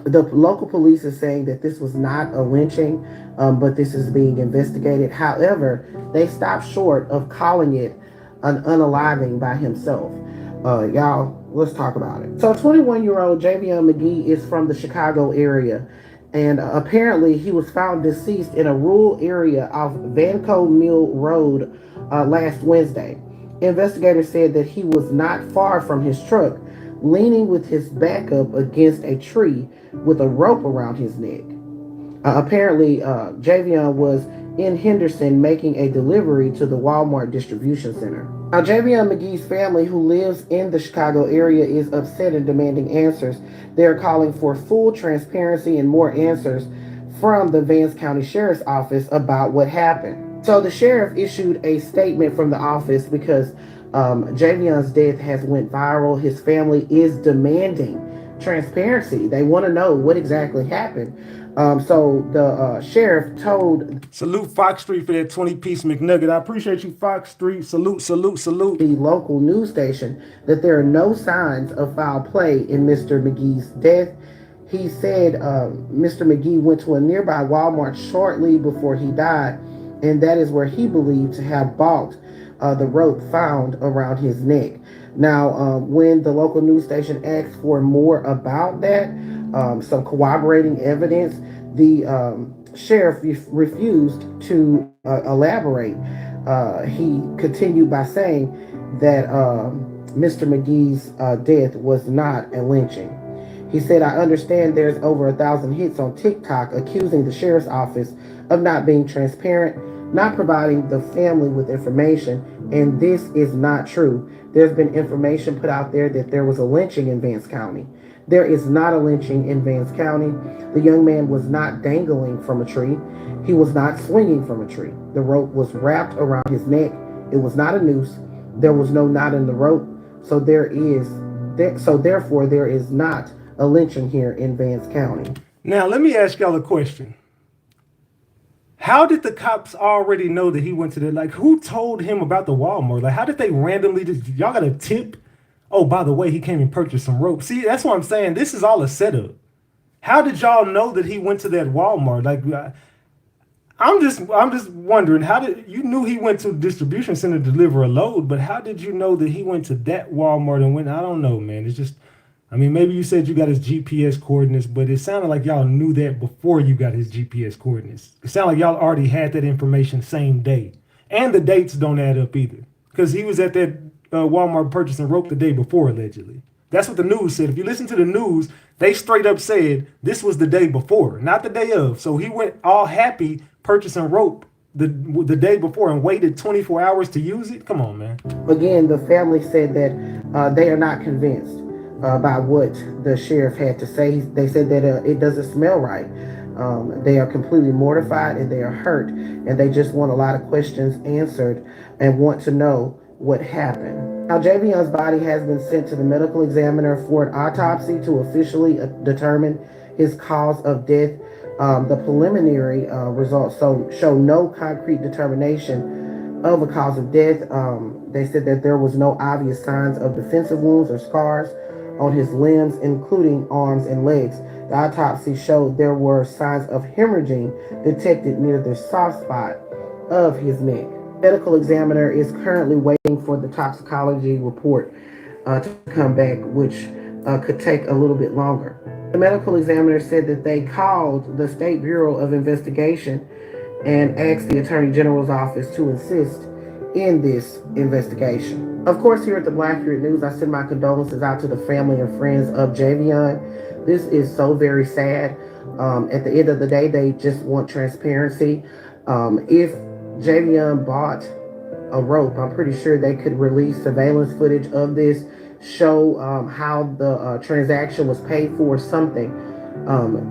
the local police is saying that this was not a lynching, but this is being investigated. However, they stopped short of calling it an unaliving by himself. Y'all, let's talk about it. So 21-year-old Javion Magee is from the Chicago area, and apparently he was found deceased in a rural area off Vanco Mill Road last Wednesday. Investigators said that he was not far from his truck, leaning with his back up against a tree with a rope around his neck. Apparently, Javion was in Henderson making a delivery to the Walmart distribution center. Now, Javion Magee's family, who lives in the Chicago area, is upset and demanding answers. They're calling for full transparency and more answers from the Vance County Sheriff's Office about what happened. So the sheriff issued a statement from the office because Javion's death has went viral. His family is demanding transparency. They want to know what exactly happened. So the sheriff told Salute Fox Street for that 20-piece McNugget. I appreciate you, Fox Street. Salute. the local news station that there are no signs of foul play in Mr. Magee's death. He said Mr. Magee went to a nearby Walmart shortly before he died, and that is where he believed to have bought the rope found around his neck. Now, when the local news station asked for more about that, some corroborating evidence, the sheriff refused to elaborate. He continued by saying that Mr. Magee's death was not a lynching. He said, I understand there's over 1,000 hits on TikTok accusing the sheriff's office of not being transparent, not providing the family with information, and this is not true. There's been information put out there that there was a lynching in Vance County. There is not a lynching in Vance County. The young man was not dangling from a tree. He was not swinging from a tree. The rope was wrapped around his neck. It was not a noose. There was no knot in the rope. So therefore there is not a lynching here in Vance County. Now, let me ask y'all a question. How did the cops already know that he went to that? Like, who told him about the Walmart? Like, how did they randomly just, y'all got a tip? Oh, by the way, he came and purchased some rope. See, that's what I'm saying. This is all a setup. How did y'all know that he went to that Walmart? Like, I'm just wondering, how did you knew he went to the distribution center to deliver a load, but how did you know that he went to that Walmart and went? I don't know, man. It's just, I mean, maybe you said you got his GPS coordinates, but it sounded like y'all knew that before you got his GPS coordinates. It sounded like y'all already had that information same day. And the dates don't add up either. Because he was at that Walmart purchasing rope the day before, allegedly. That's what the news said. If you listen to the news, they straight up said this was the day before, not the day of. So he went all happy purchasing rope the day before and waited 24 hours to use it? Come on, man. Again, the family said that they are not convinced by what the sheriff had to say. They said that it doesn't smell right. They are completely mortified and they are hurt, and they just want a lot of questions answered and want to know what happened. Now, Javion's body has been sent to the medical examiner for an autopsy to officially determine his cause of death. The preliminary results show no concrete determination of a cause of death. They said that there was no obvious signs of defensive wounds or scars on his limbs, including arms and legs. The autopsy showed there were signs of hemorrhaging detected near the soft spot of his neck. Medical examiner is currently waiting for the toxicology report to come back, which could take a little bit longer. The medical examiner said that they called the State Bureau of Investigation and asked the Attorney General's office to assist in this investigation. Of course, here at the Black-Eared News, I send my condolences out to the family and friends of Javion. This is so very sad. At the end of the day, they just want transparency. If Javion bought a rope, I'm pretty sure they could release surveillance footage of this, show how the transaction was paid for, something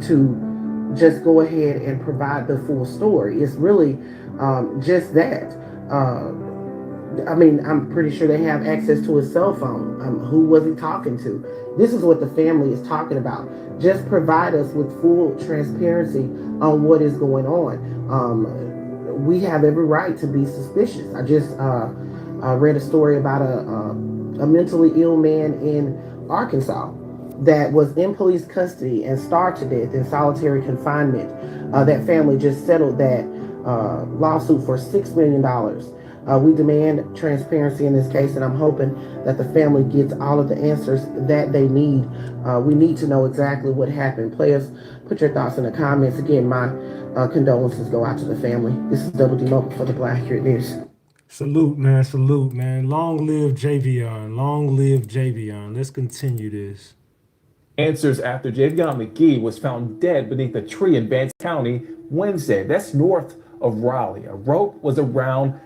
to just go ahead and provide the full story. It's really just that. I mean, I'm pretty sure they have access to his cell phone. Who was he talking to? This is what the family is talking about. Just provide us with full transparency on what is going on. We have every right to be suspicious. I just read a story about a mentally ill man in Arkansas that was in police custody and starved to death in solitary confinement. That family just settled that lawsuit for $6 million. We demand transparency in this case, and I'm hoping that the family gets all of the answers that they need. We need to know exactly what happened. Players, put your thoughts in the comments. Again, my condolences go out to the family. This is Double D Mobile for the Black-Eared News. Salute, man. Salute, man. Long live Javion. Long live Javion. Let's continue this. Answers after Javion Magee was found dead beneath a tree in Vance County Wednesday. That's north of Raleigh. A rope was around.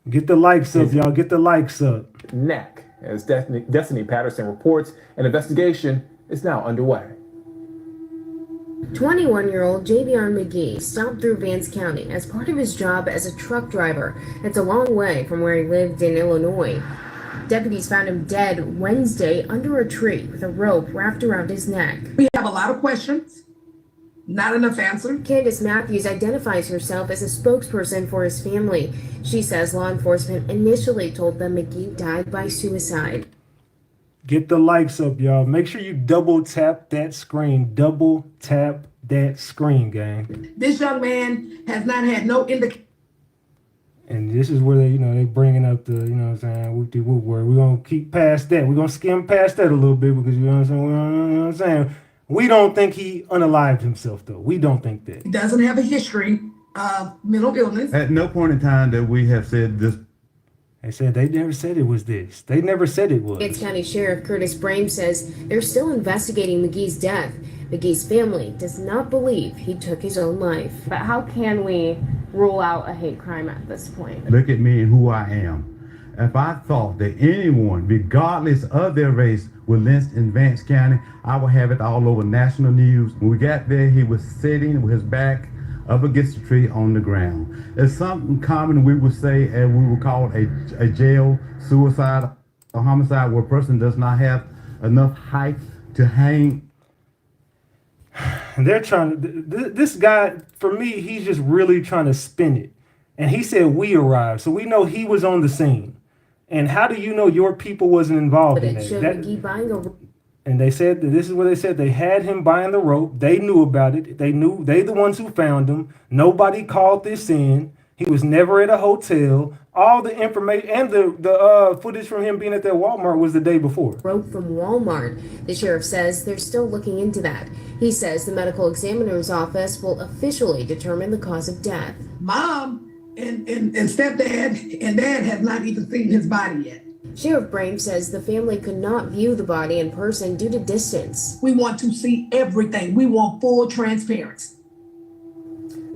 Get the likes up, y'all. Get the likes up. Neck. As Destiny Patterson reports, an investigation is now underway. 21-year-old Javion Magee stopped through Vance County as part of his job as a truck driver. It's a long way from where he lived in Illinois. Deputies found him dead Wednesday under a tree with a rope wrapped around his neck. We have a lot of questions, not enough answers. Candace Matthews identifies herself as a spokesperson for his family. She says law enforcement initially told them Magee died by suicide. Get the likes up, y'all. Make sure you double tap that screen. Double tap that screen, gang. This young man has not had no indication. And this is where they bringing up the, what I'm saying, whoop-de-whoop word. We're going to keep past that. We're going to skim past that a little bit because, you know what I'm saying? We don't think he unalived himself, though. We don't think that. He doesn't have a history of mental illness. At no point in time that we have said this. They said they never said it was this. They never said it was. Vance County Sheriff Curtis Brame says they're still investigating Magee's death. Magee's family does not believe he took his own life. But how can we rule out a hate crime at this point? Look at me and who I am. If I thought that anyone, regardless of their race, was lynched in Vance County, I would have it all over national news. When we got there, he was sitting with his back up against the tree on the ground. It's something common we would say, and we would call a jail suicide or homicide, where a person does not have enough height to hang. They're trying to, this guy, for me, he's just really trying to spin it. And he said we arrived, so we know he was on the scene. And how do you know your people wasn't involved in that? And they said, this is what they said, they had him buying the rope. They knew about it. They the ones who found him. Nobody called this in. He was never at a hotel. All the information and the footage from him being at that Walmart was the day before. Rope from Walmart. The sheriff says they're still looking into that. He says the medical examiner's office will officially determine the cause of death. Mom and stepdad and dad have not even seen his body yet. Sheriff Brame says the family could not view the body in person due to distance. We want to see everything. We want full transparency.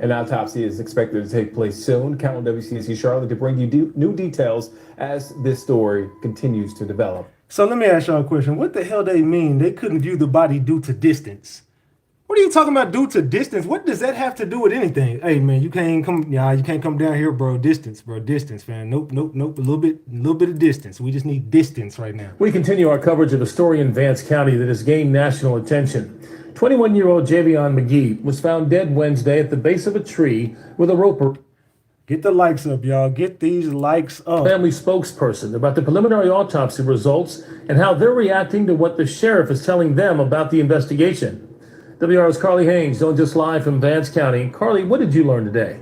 An autopsy is expected to take place soon. Count on WCSC Charlotte to bring you new details as this story continues to develop. So let me ask y'all a question. What the hell they mean they couldn't view the body due to distance? What are you talking about due to distance? What does that have to do with anything? Hey man, you can't come down here, bro. Distance, man. Nope. A little bit of distance. We just need distance right now. We continue our coverage of a story in Vance County that has gained national attention. 21-year-old Javion Magee was found dead Wednesday at the base of a tree with a rope. Get the likes up, y'all. Get these likes up. Family spokesperson about the preliminary autopsy results and how they're reacting to what the sheriff is telling them about the investigation. WR's Carly Haynes joins us live from Vance County. Carly, what did you learn today?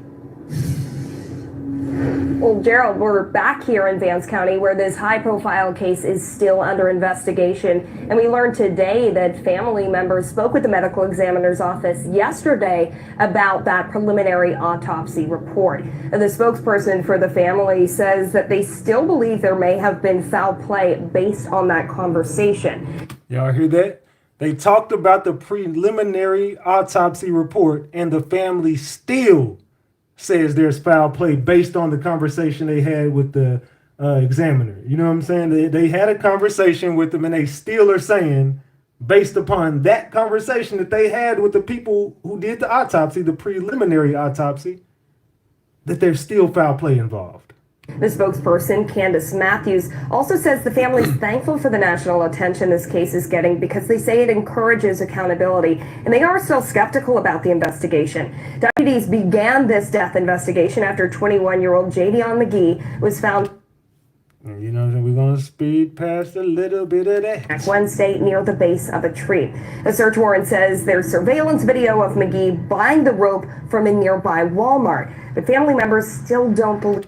Well, Gerald, we're back here in Vance County where this high-profile case is still under investigation. And we learned today that family members spoke with the medical examiner's office yesterday about that preliminary autopsy report. And the spokesperson for the family says that they still believe there may have been foul play based on that conversation. Y'all hear that? They talked about the preliminary autopsy report, and the family still says there's foul play based on the conversation they had with the examiner. You know what I'm saying? They had a conversation with them, and they still are saying, based upon that conversation that they had with the people who did the autopsy, the preliminary autopsy, that there's still foul play involved. The spokesperson, Candace Matthews, also says the family is thankful for the national attention this case is getting because they say it encourages accountability, and they are still skeptical about the investigation. Deputies began this death investigation after 21-year-old Javion Magee was found. You know, we're going to speed past a little bit of that. Wednesday near the base of a tree. A search warrant says there's surveillance video of Magee buying the rope from a nearby Walmart, but family members still don't believe.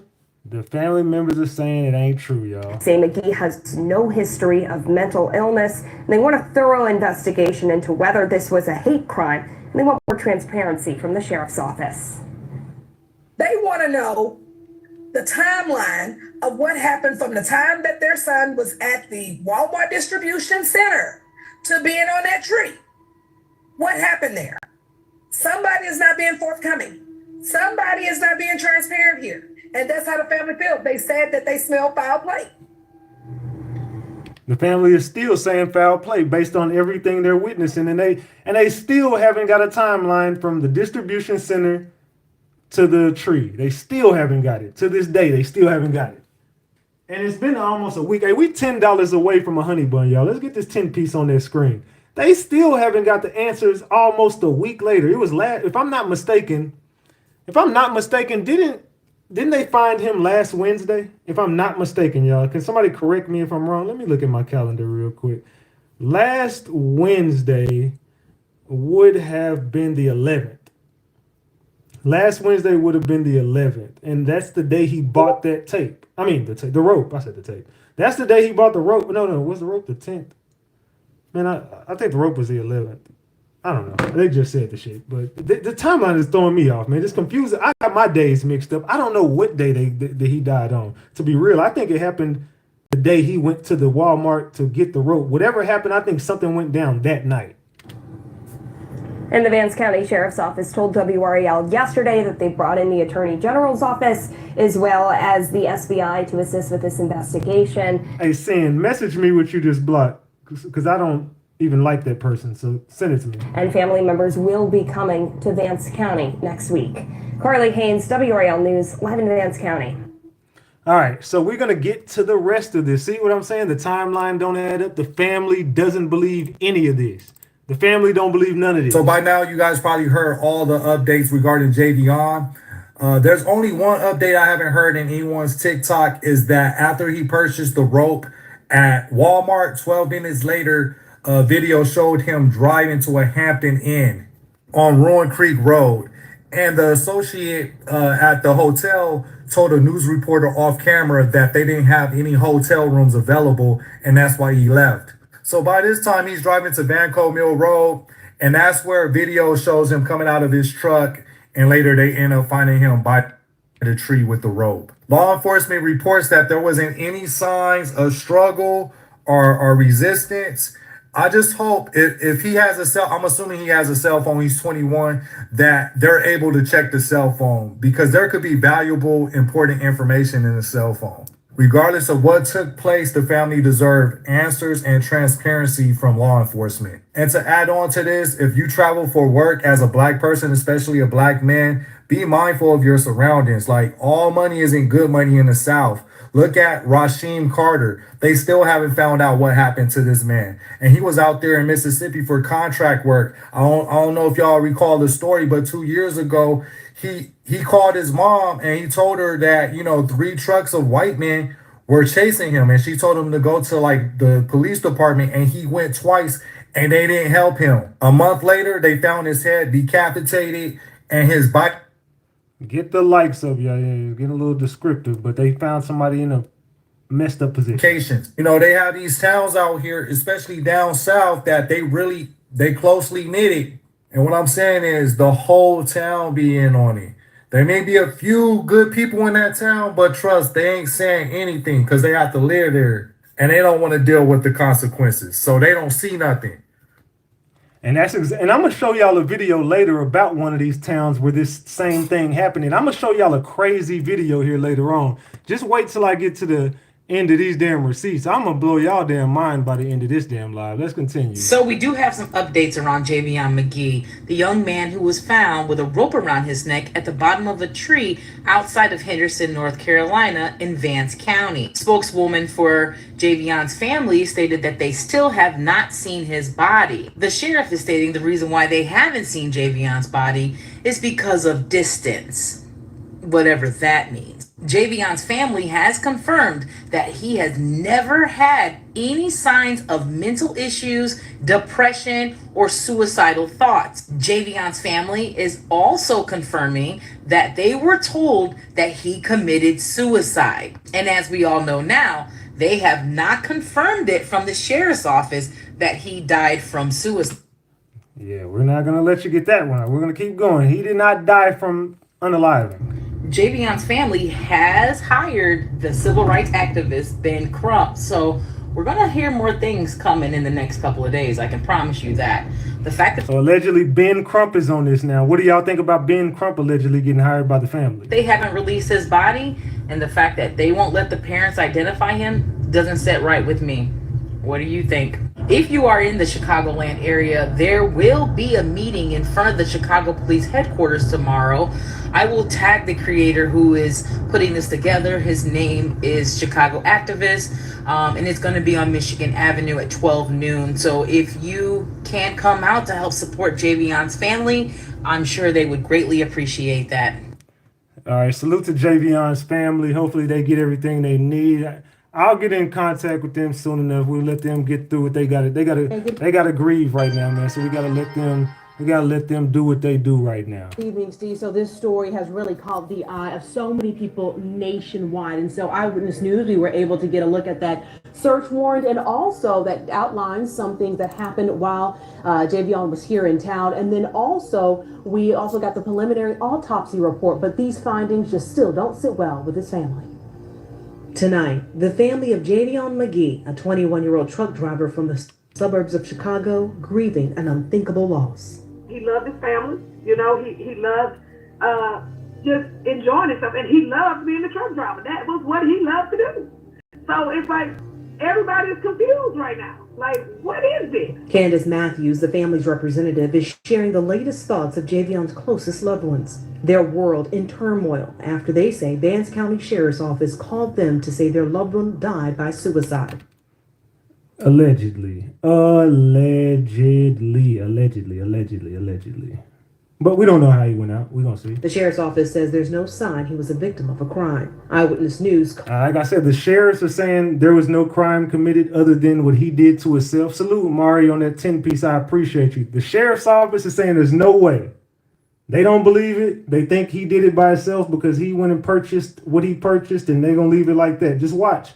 The family members are saying it ain't true, y'all. Say Magee has no history of mental illness, and they want a thorough investigation into whether this was a hate crime, and they want more transparency from the sheriff's office. They want to know the timeline of what happened from the time that their son was at the Walmart distribution center to being on that tree. What happened there? Somebody is not being forthcoming. Somebody is not being transparent here. And that's how the family feels. They said that they smell foul play. The family is still saying foul play based on everything they're witnessing, and they still haven't got a timeline from the distribution center to the tree. They still haven't got it. To this day, they still haven't got it. And it's been almost a week. Hey, we $10 away from a honey bun, y'all. Let's get this 10 piece on their screen. They still haven't got the answers almost a week later. It was if I'm not mistaken, didn't they find him last Wednesday? If I'm not mistaken, y'all. Can somebody correct me if I'm wrong? Let me look at my calendar real quick. Last Wednesday would have been the 11th. Last Wednesday would have been the 11th. And that's the day he bought that tape. I mean, the rope. I said the tape. That's the day he bought the rope. No, was the rope the 10th? Man, I think the rope was the 11th. I don't know. They just said the shit. But the timeline is throwing me off, man. It's confusing. I got my days mixed up. I don't know what day that he died on. To be real, I think it happened the day he went to the Walmart to get the rope. Whatever happened, I think something went down that night. And the Vance County Sheriff's Office told WRAL yesterday that they brought in the Attorney General's office as well as the SBI to assist with this investigation. Hey, Sin, message me what you just blocked because I don't even like that person, so send it to me. And family members will be coming to Vance County next week. Carly Haynes, WRAL News, live in Vance County. All right, so we're going to get to the rest of this. See what I'm saying? The timeline don't add up. The family doesn't believe any of this. The family don't believe none of this. So by now, you guys probably heard all the updates regarding Javion. There's only one update I haven't heard in anyone's TikTok is that after he purchased the rope at Walmart, 12 minutes later, a video showed him driving to a Hampton Inn on Ruin Creek Road. And the associate at the hotel told a news reporter off camera that they didn't have any hotel rooms available, and that's why he left. So by this time, he's driving to Vanco Mill Road, and that's where a video shows him coming out of his truck, and later they end up finding him by the tree with the rope. Law enforcement reports that there wasn't any signs of struggle or resistance. I just hope if he has a cell, I'm assuming he has a cell phone, he's 21, that they're able to check the cell phone because there could be valuable, important information in the cell phone. Regardless of what took place, the family deserved answers and transparency from law enforcement. And to add on to this, if you travel for work as a black person, especially a black man, be mindful of your surroundings. Like, all money isn't good money in the South. Look at Rasheem Carter. They still haven't found out what happened to this man. And he was out there in Mississippi for contract work. I don't know if y'all recall the story, but 2 years ago, he called his mom and he told her that, 3 trucks of white men were chasing him. And she told him to go to like the police department, and he went twice and they didn't help him. A month later, they found his head decapitated and his body. Get the likes up, y'all. Yeah, get a little descriptive, but they found somebody in a messed up position. You know, they have these towns out here, especially down south, that they closely knitted. And what I'm saying is the whole town be in on it. There may be a few good people in that town, but trust, they ain't saying anything because they have to live there and they don't want to deal with the consequences. So they don't see nothing. And and I'm gonna show y'all a video later about one of these towns where this same thing happened. And I'm gonna show y'all a crazy video here later on. Just wait till I get to the end of these damn receipts. I'm gonna blow y'all damn mind by the end of this damn live. Let's continue. So we do have some updates around Javion Magee, the young man who was found with a rope around his neck at the bottom of a tree outside of Henderson, North Carolina in Vance County. Spokeswoman for Javion's family stated that they still have not seen his body. The sheriff is stating the reason why they haven't seen Javion's body is because of distance, whatever that means. Javion's family has confirmed that he has never had any signs of mental issues, depression, or suicidal thoughts. Javion's family is also confirming that they were told that he committed suicide. And as we all know now, they have not confirmed it from the sheriff's office that he died from suicide. Yeah, we're not gonna let you get that one. We're gonna keep going. He did not die from unaliving. Javion's family has hired the civil rights activist Ben Crump, so we're gonna hear more things coming in the next couple of days. I can promise you that. The fact that so allegedly Ben Crump is on this now. What do y'all think about Ben Crump allegedly getting hired by the family? they haven't released his body, and the fact that they won't let the parents identify him doesn't sit right with me. What do you think? If you are in the Chicagoland area, there will be a meeting in front of the Chicago Police Headquarters tomorrow. I will tag the creator who is putting this together. His name is Chicago Activist, and it's going to be on Michigan Avenue at 12 noon. So if you can come out to help support Javion's family, I'm sure they would greatly appreciate that. All right, salute to Javion's family. Hopefully they get everything they need. I'll get in contact with them soon enough. We'll let them get through what they got. They gotta grieve right now, man. So we gotta let them do what they do right now. Evening, Steve. So this story has really caught the eye of so many people nationwide. And so Eyewitness News, we were able to get a look at that search warrant and also that outlines some things that happened while Javion was here in town. And then also, we also got the preliminary autopsy report, but these findings just still don't sit well with his family. Tonight, the family of Javion Magee, a 21-year-old truck driver from the suburbs of Chicago, grieving an unthinkable loss. He loved his family. You know, he loved just enjoying himself, and he loved being a truck driver. That was what he loved to do. So it's like everybody is confused right now. Like, what is this? Candace Matthews, the family's representative, is sharing the latest thoughts of Javion's closest loved ones. Their world in turmoil after they say Vance County Sheriff's Office called them to say their loved one died by suicide. Allegedly. But we don't know how he went out. We're going to see. The sheriff's office says there's no sign he was a victim of a crime. Eyewitness News. Like I said, the sheriffs are saying there was no crime committed other than what he did to himself. Salute, Mari, on that 10-piece. I appreciate you. The sheriff's office is saying there's no way. They don't believe it. They think he did it by himself because he went and purchased what he purchased, and they're going to leave it like that. Just watch.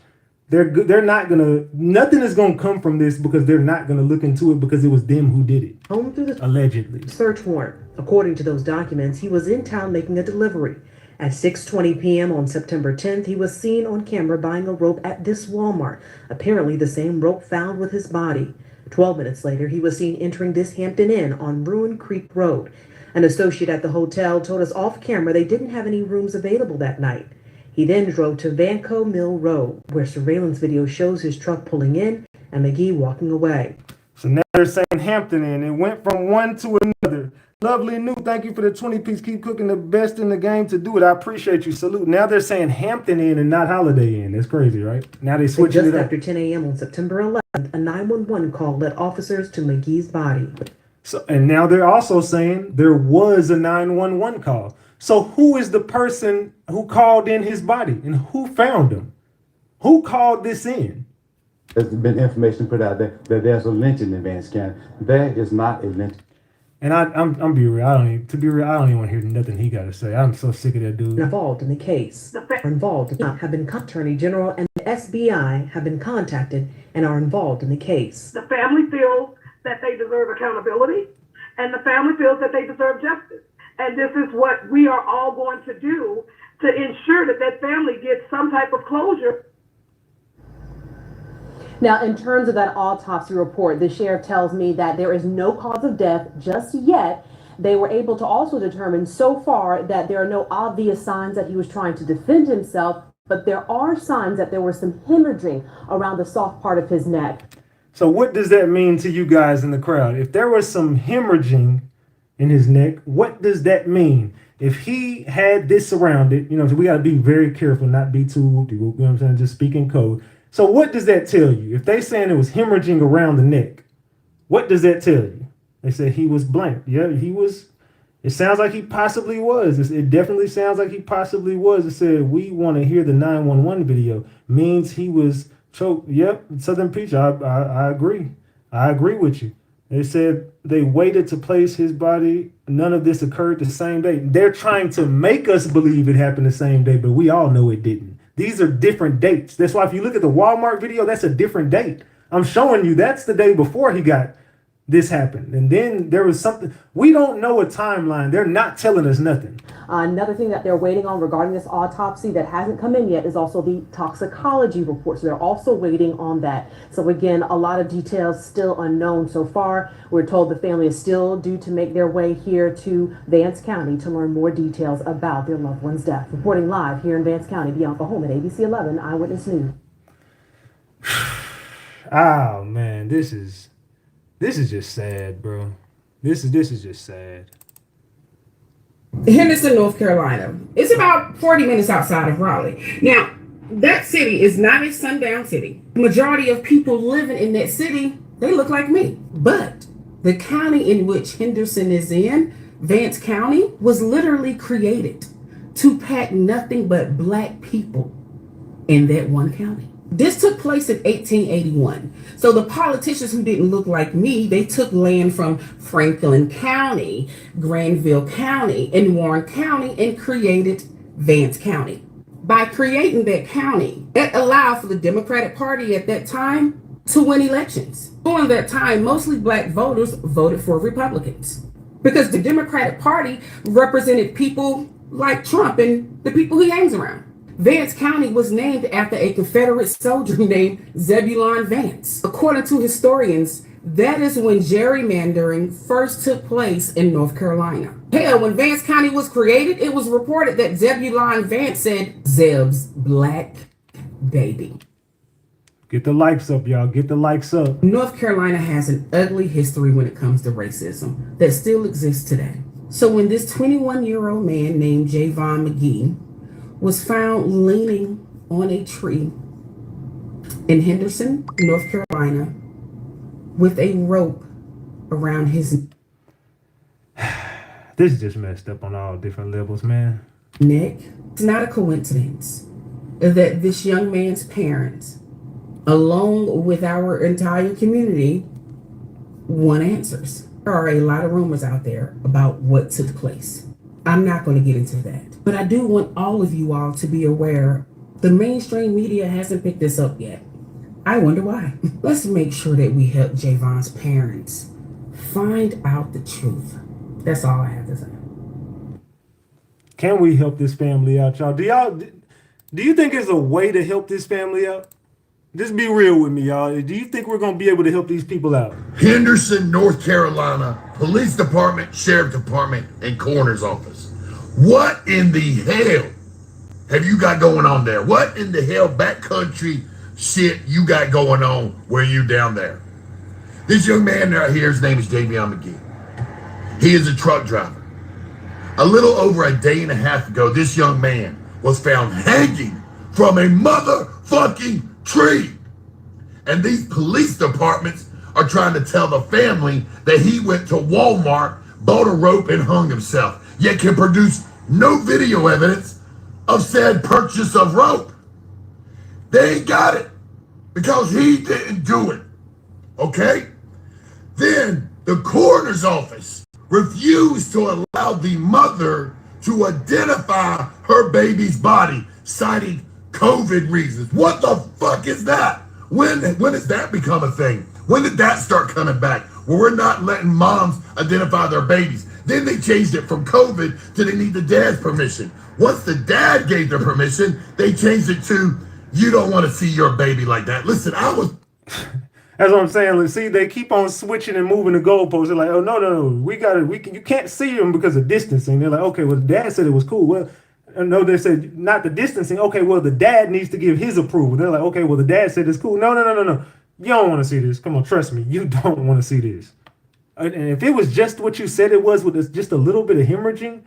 They're not gonna, nothing is gonna come from this because they're not gonna look into it because it was them who did it. Home through the allegedly search warrant. According to those documents, he was in town making a delivery. At 6:20 p.m. on September 10th, he was seen on camera buying a rope at this Walmart, apparently the same rope found with his body. 12 minutes later, he was seen entering this Hampton Inn on Ruin Creek Road. An associate at the hotel told us off camera they didn't have any rooms available that night. He then drove to Vanco Mill Road, where surveillance video shows his truck pulling in and Magee walking away. So now they're saying Hampton Inn. It went from one to another. Lovely New, thank you for the 20-piece. Keep cooking, the best in the game to do it. I appreciate you. Salute. Now they're saying Hampton Inn and not Holiday Inn. That's crazy, right? Now they switching it up. Just after 10 a.m. on September 11th, a 911 call led officers to Magee's body. So, and now they're also saying there was a 911 call. So who is the person who called in his body and who found him? Who called this in? There's been information put out there that there's a lynching in Vance County. There is not a lynching. And I'm be real. I don't even want to hear nothing he got to say. I'm so sick of that dude. Involved in the case, are involved, have been Attorney General and the SBI have been contacted and are involved in the case. The family feels that they deserve accountability, and the family feels that they deserve justice. And this is what we are all going to do to ensure that that family gets some type of closure. Now, in terms of that autopsy report, the sheriff tells me that there is no cause of death just yet. They were able to also determine so far that there are no obvious signs that he was trying to defend himself, but there are signs that there was some hemorrhaging around the soft part of his neck. So what does that mean to you guys in the crowd? If there was some hemorrhaging in his neck, what does that mean? If he had this around it, so we got to be very careful, not be too, you know what I'm saying, just speak in code. So what does that tell you? If they saying it was hemorrhaging around the neck, what does that tell you? They said he was blank. Yeah, he was. It sounds like he possibly was. It definitely sounds like he possibly was. It said, we want to hear the 911 video. Means he was choked. Yep, Southern Peach, I agree. I agree with you. They said they waited to place his body. None of this occurred the same day. They're trying to make us believe it happened the same day, but we all know it didn't. These are different dates. That's why if you look at the Walmart video, that's a different date. I'm showing you that's the day before he got this happened. And then there was something. We don't know a timeline. They're not telling us nothing. Another thing that they're waiting on regarding this autopsy that hasn't come in yet is also the toxicology report. So they're also waiting on that. So again, a lot of details still unknown so far. We're told the family is still due to make their way here to Vance County to learn more details about their loved one's death. Reporting live here in Vance County, Bianca Holman, ABC 11 Eyewitness News. Oh man, this is just sad, bro. This is just sad. Henderson, North Carolina. It's about 40 minutes outside of Raleigh. Now, that city is not a sundown city. The majority of people living in that city, they look like me. But the county in which Henderson is in, Vance County, was literally created to pack nothing but black people in that one county. This took place in 1881. So the politicians who didn't look like me, they took land from Franklin County, Granville County, and Warren County and created Vance County. By creating that county, it allowed for the Democratic Party at that time to win elections. During that time, mostly black voters voted for Republicans because the Democratic Party represented people like Trump and the people he hangs around. Vance County was named after a Confederate soldier named Zebulon Vance. According to historians, that is when gerrymandering first took place in North Carolina. Hell, when Vance County was created, it was reported that Zebulon Vance said, Zeb's black baby. Get the likes up, y'all. Get the likes up. North Carolina has an ugly history when it comes to racism that still exists today. So when this 21-year-old man named Javion Magee was found leaning on a tree in Henderson, North Carolina, with a rope around his This is just messed up on all different levels, man. neck. It's not a coincidence that this young man's parents, along with our entire community, want answers. There are a lot of rumors out there about what took place. I'm not going to get into that. But I do want all of you all to be aware the mainstream media hasn't picked this up yet. I wonder why. Let's make sure that we help Javon's parents find out the truth. That's all I have to say. Can we help this family out, y'all? Do you think there's a way to help this family out? Just be real with me, y'all. Do you think we're going to be able to help these people out? Henderson, North Carolina, Police Department, Sheriff Department, and Coroner's Office. What in the hell have you got going on there? What in the hell backcountry shit you got going on where you down there? This young man right here, his name is Javion Magee. He is a truck driver. A little over a day and a half ago, this young man was found hanging from a motherfucking tree. And these police departments are trying to tell the family that he went to Walmart, bought a rope, and hung himself, yet can produce no video evidence of said purchase of rope. They ain't got it because he didn't do it. Okay? Then the coroner's office refused to allow the mother to identify her baby's body, citing COVID reasons. What the fuck is that? When has that become a thing? When did that start coming back? Where we're not letting moms identify their babies. Then they changed it from COVID to they need the dad's permission. Once the dad gave their permission, they changed it to you don't want to see your baby like that. Listen, I was That's what I'm saying. Like, see, they keep on switching and moving the goalposts. They're like, oh no, you can't see them because of distancing. They're like, okay, well, the dad said it was cool. Well, no, they said not the distancing. Okay, well, the dad needs to give his approval. They're like, okay, well, the dad said it's cool. No. You don't want to see this. Come on, trust me, you don't want to see this. And if it was just what you said it was, with just a little bit of hemorrhaging,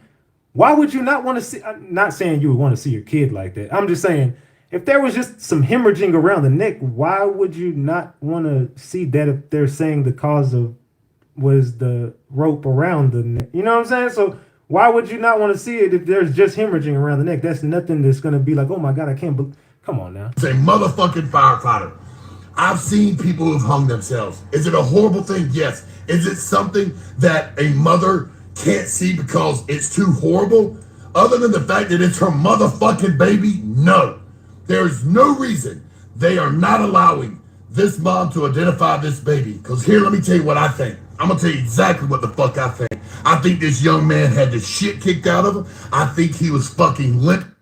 why would you not want to see? I'm not saying you would want to see your kid like that. I'm just saying, if there was just some hemorrhaging around the neck, why would you not want to see that if they're saying the cause of was the rope around the neck? You know what I'm saying? So why would you not want to see it if there's just hemorrhaging around the neck? That's nothing that's going to be like, oh my God, I can't believe. Come on now. Say motherfucking firefighter. I've seen people who've hung themselves. Is it a horrible thing? Yes. Is it something that a mother can't see because it's too horrible? Other than the fact that it's her motherfucking baby? No. There's no reason they are not allowing this mom to identify this baby. Because here, let me tell you what I think. I'm going to tell you exactly what the fuck I think. I think this young man had the shit kicked out of him. I think he was fucking limp.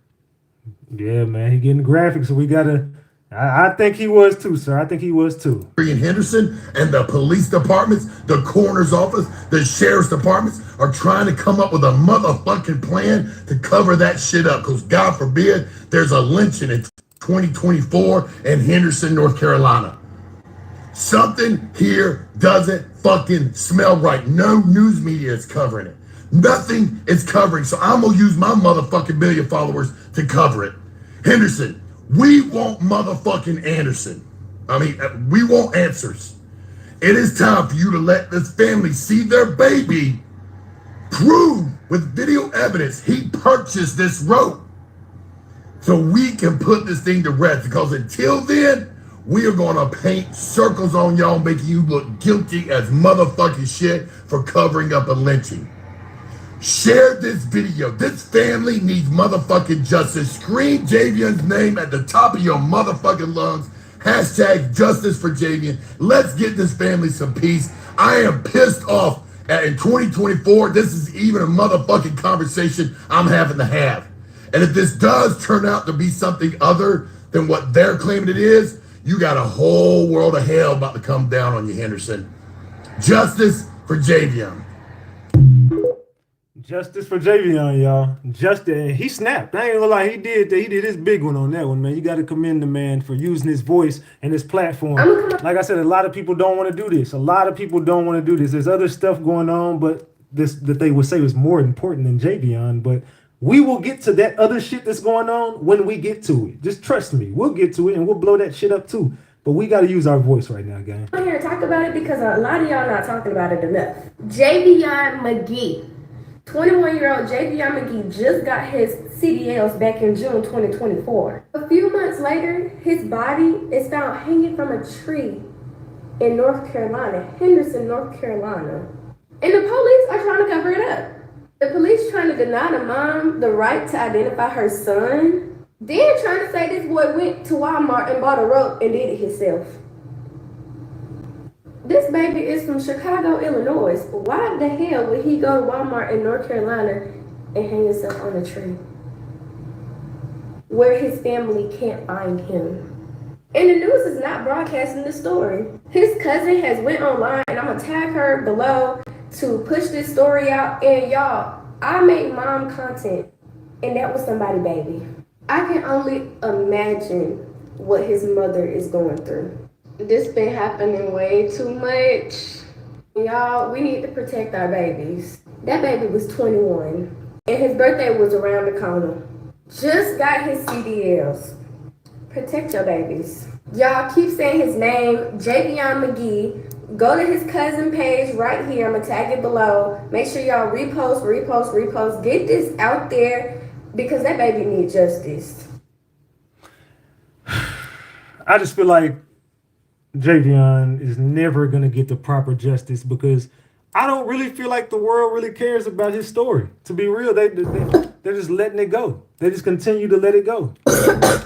Yeah, man, he getting graphic, so we got to... I think he was too, sir. I think he was too. In Henderson and the police departments, the coroner's office, the sheriff's departments are trying to come up with a motherfucking plan to cover that shit up. Because God forbid there's a lynching in 2024 in Henderson, North Carolina. Something here doesn't fucking smell right. No news media is covering it. Nothing is covering. So I'm going to use my motherfucking million followers to cover it. Henderson. We want motherfucking Anderson. I mean, we want answers. It is time for you to let this family see their baby, prove with video evidence he purchased this rope so we can put this thing to rest. Because until then, we are going to paint circles on y'all, making you look guilty as motherfucking shit for covering up a lynching. Share this video. This family needs motherfucking justice. Scream Javion's name at the top of your motherfucking lungs. Hashtag justice for Javion. Let's get this family some peace. I am pissed off at in 2024. This is even a motherfucking conversation I'm having to have. And if this does turn out to be something other than what they're claiming it is, you got a whole world of hell about to come down on you, Henderson. Justice for Javion. Justice for Javion, y'all. Justice. He snapped. I ain't gonna lie. He did his big one on that one, man. You got to commend the man for using his voice and his platform. Like I said, a lot of people don't want to do this. A lot of people don't want to do this. There's other stuff going on, but this that they would say was more important than Javion. But we will get to that other shit that's going on when we get to it. Just trust me. We'll get to it and we'll blow that shit up too. But we got to use our voice right now, gang. I'm here to talk about it because a lot of y'all not talking about it enough. Javion Magee. 21-year-old Javion Magee just got his CDLs back in June 2024. A few months later, his body is found hanging from a tree in North Carolina, Henderson, North Carolina. And the police are trying to cover it up. The police trying to deny the mom the right to identify her son, then trying to say this boy went to Walmart and bought a rope and did it himself. This baby is from Chicago, Illinois. Why the hell would he go to Walmart in North Carolina and hang himself on a tree where his family can't find him? And the news is not broadcasting this story. His cousin has went online, and I'm gonna tag her below to push this story out. And y'all, I make mom content, and that was somebody baby. I can only imagine what his mother is going through. This been happening way too much. Y'all, we need to protect our babies. That baby was 21, and his birthday was around the corner. Just got his CDLs. Protect your babies. Y'all keep saying his name, Javion Magee. Go to his cousin page right here. I'm gonna tag it below. Make sure y'all repost. Get this out there because that baby needs justice. I just feel like Javion is never going to get the proper justice because I don't really feel like the world really cares about his story. To be real, they're just letting it go. They just continue to let it go. Oh,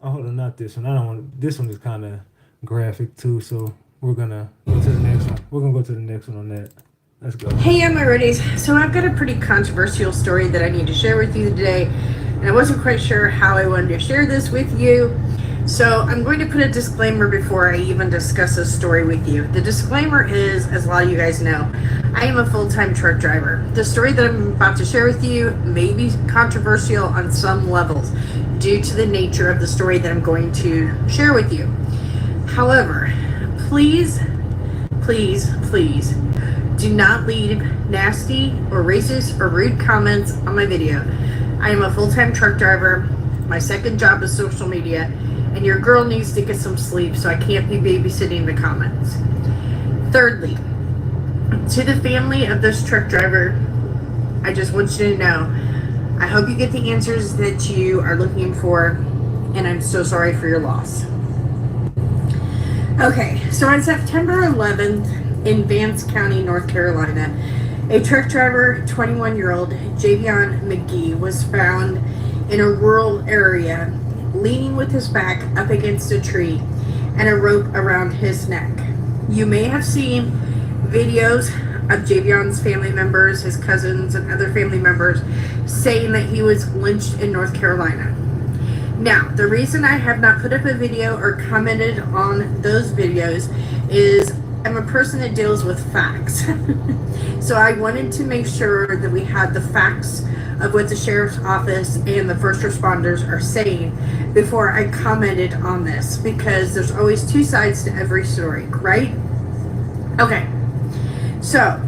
hold on, not this one. I don't want. This one is kind of graphic too, so we're gonna go to the next one. We're gonna go to the next one on that. Let's go. Hey, Amarities. So I've got a pretty controversial story that I need to share with you today, and I wasn't quite sure how I wanted to share this with you. So I'm going to put a disclaimer before I even discuss this story with you. The disclaimer is, as a lot of you guys know, I am a full-time truck driver. The story that I'm about to share with you may be controversial on some levels due to the nature of the story that I'm going to share with you. However, please, please, please do not leave nasty or racist or rude comments on my video. I am a full-time truck driver. My second job is social media. And your girl needs to get some sleep, so I can't be babysitting the comments. Thirdly, to the family of this truck driver, I just want you to know, I hope you get the answers that you are looking for, and I'm so sorry for your loss. Okay, so on September 11th in Vance County, North Carolina, a truck driver, 21-year-old Javion Magee, was found in a rural area leaning with his back up against a tree and a rope around his neck. You may have seen videos of Javion's family members, his cousins, and other family members saying that he was lynched in North Carolina. Now, the reason I have not put up a video or commented on those videos is I'm a person that deals with facts. So I wanted to make sure that we had the facts of what the sheriff's office and the first responders are saying before I commented on this, because there's always two sides to every story, right? Okay, so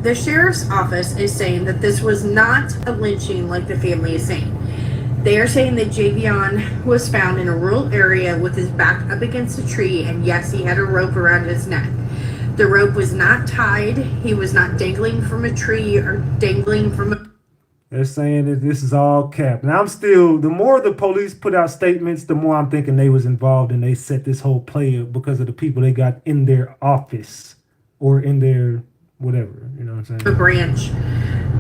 the sheriff's office is saying that this was not a lynching like the family is saying. They are saying that Javion was found in a rural area with his back up against a tree, and yes, he had a rope around his neck. The rope was not tied. He was not dangling from a tree or dangling from a... They're saying that this is all cap. And I'm still, the more the police put out statements, the more I'm thinking they was involved and they set this whole play up because of the people they got in their office or in their whatever, you know what I'm saying? A branch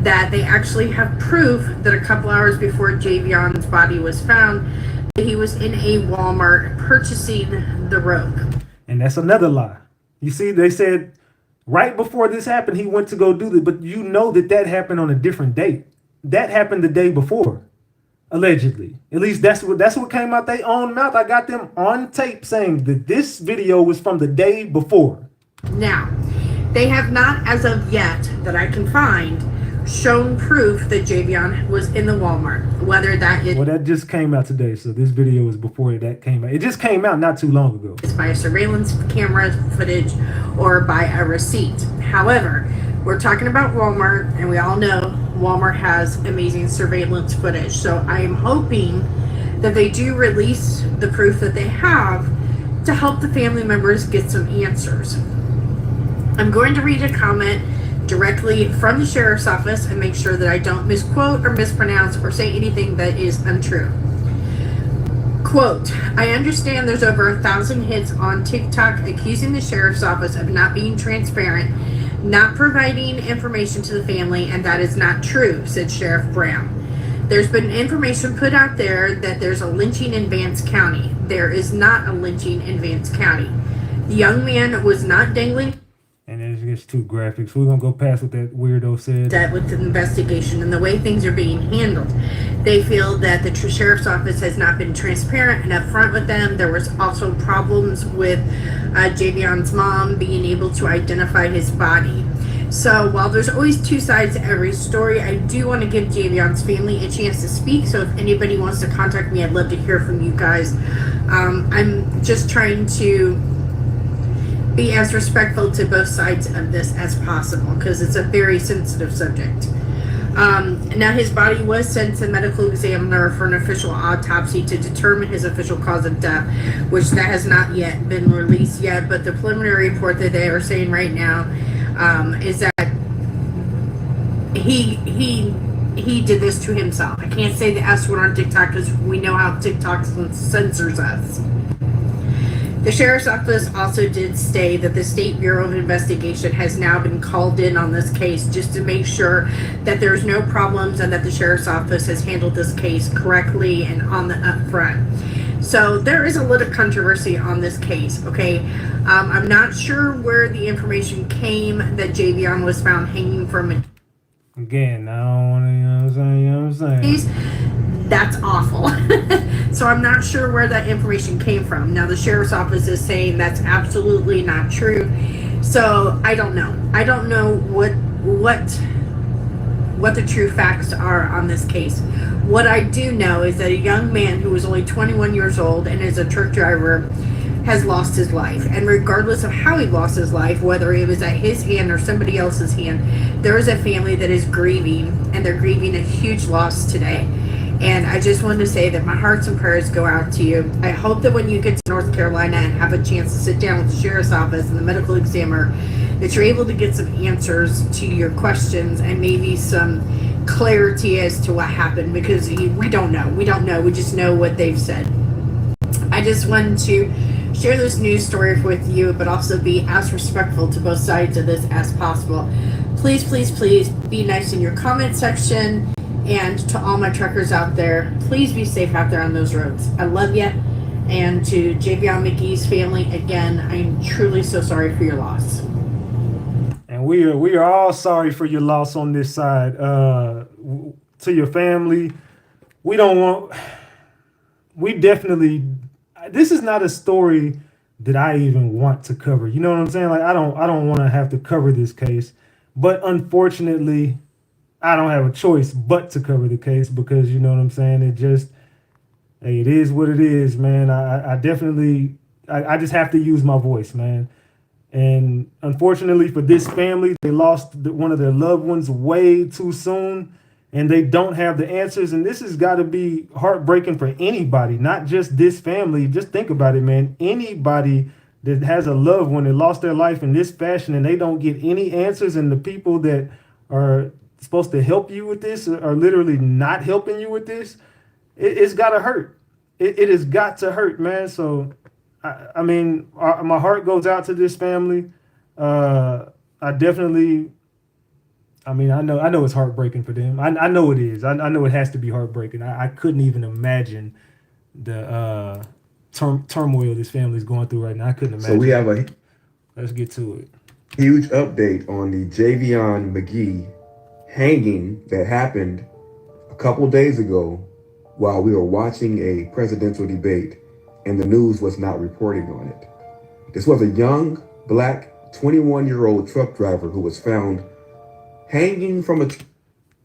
that they actually have proof that a couple hours before Javion's body was found, he was in a Walmart purchasing the rope. And that's another lie. You see, they said right before this happened, he went to go do this, but you know that happened on a different date. That happened the day before, allegedly. At least that's what came out their own mouth. I got them on tape saying that this video was from the day before. Now, they have not, as of yet, that I can find, shown proof that Javion was in the Walmart. Whether that is... Well, that just came out today, so this video was before that came out. It just came out not too long ago. It's by a surveillance camera footage or by a receipt. However, we're talking about Walmart, and we all know Walmart has amazing surveillance footage. So I am hoping that they do release the proof that they have to help the family members get some answers. I'm going to read a comment directly from the sheriff's office and make sure that I don't misquote or mispronounce or say anything that is untrue. Quote, I understand there's over 1,000 hits on TikTok accusing the sheriff's office of not being transparent, not providing information to the family, and that is not true, said Sheriff Brown. There's been information put out there that there's a lynching in Vance County. There is not a lynching in Vance County. The young man was not dangling. And it gets too graphic, so we're going to go past what that weirdo said. That with the investigation and the way things are being handled, they feel that the sheriff's office has not been transparent and upfront with them. There was also problems with Javion's mom being able to identify his body. So while there's always two sides to every story, I do want to give Javion's family a chance to speak. So if anybody wants to contact me, I'd love to hear from you guys. I'm just trying to be as respectful to both sides of this as possible because it's a very sensitive subject. Now his body was sent to medical examiner for an official autopsy to determine his official cause of death, which that has not yet been released yet, but the preliminary report that they are saying right now is that he did this to himself. I can't say the S word on TikTok because we know how TikTok censors us. The sheriff's office also did state that the State Bureau of Investigation has now been called in on this case just to make sure that there's no problems and that the sheriff's office has handled this case correctly and on the upfront. So there is a little controversy on this case, okay? I'm not sure where the information came that Javion was found hanging from a... Again, I don't want to, you know what I'm saying? That's awful. So I'm not sure where that information came from. Now the sheriff's office is saying that's absolutely not true. So I don't know. I don't know what the true facts are on this case. What I do know is that a young man who was only 21 years old and is a truck driver has lost his life. And regardless of how he lost his life, whether it was at his hand or somebody else's hand, there is a family that is grieving, and they're grieving a huge loss today. And I just wanted to say that my hearts and prayers go out to you. I hope that when you get to North Carolina and have a chance to sit down with the sheriff's office and the medical examiner, that you're able to get some answers to your questions and maybe some clarity as to what happened, because we don't know. We don't know. We just know what they've said. I just wanted to share this news story with you, but also be as respectful to both sides of this as possible. Please, please, please be nice in your comment section. And to all my truckers out there, please be safe out there on those roads. I love you. And to Javion Magee's family, again, I'm truly so sorry for your loss. And we are all sorry for your loss on this side. To your family, we definitely, this is not a story that I even want to cover. You know what I'm saying? Like I don't want to have to cover this case, but unfortunately, I don't have a choice but to cover the case, because you know what I'm saying? It just, hey, it is what it is, man. I definitely just have to use my voice, man. And unfortunately for this family, they lost one of their loved ones way too soon, and they don't have the answers. And this has got to be heartbreaking for anybody, not just this family. Just think about it, man. Anybody that has a loved one that lost their life in this fashion and they don't get any answers, and the people that are supposed to help you with this are literally not helping you with this, it's got to hurt. It has got to hurt, man. So, I mean, my heart goes out to this family. I definitely, I mean, I know it's heartbreaking for them. I know it is. I know it has to be heartbreaking. I couldn't even imagine the turmoil this family's going through right now. I couldn't imagine. So we have a let's get to it. Huge update on the Javion Magee hanging that happened a couple days ago while we were watching a presidential debate, and the news was not reporting on it. This was a young black 21-year-old truck driver who was found hanging from a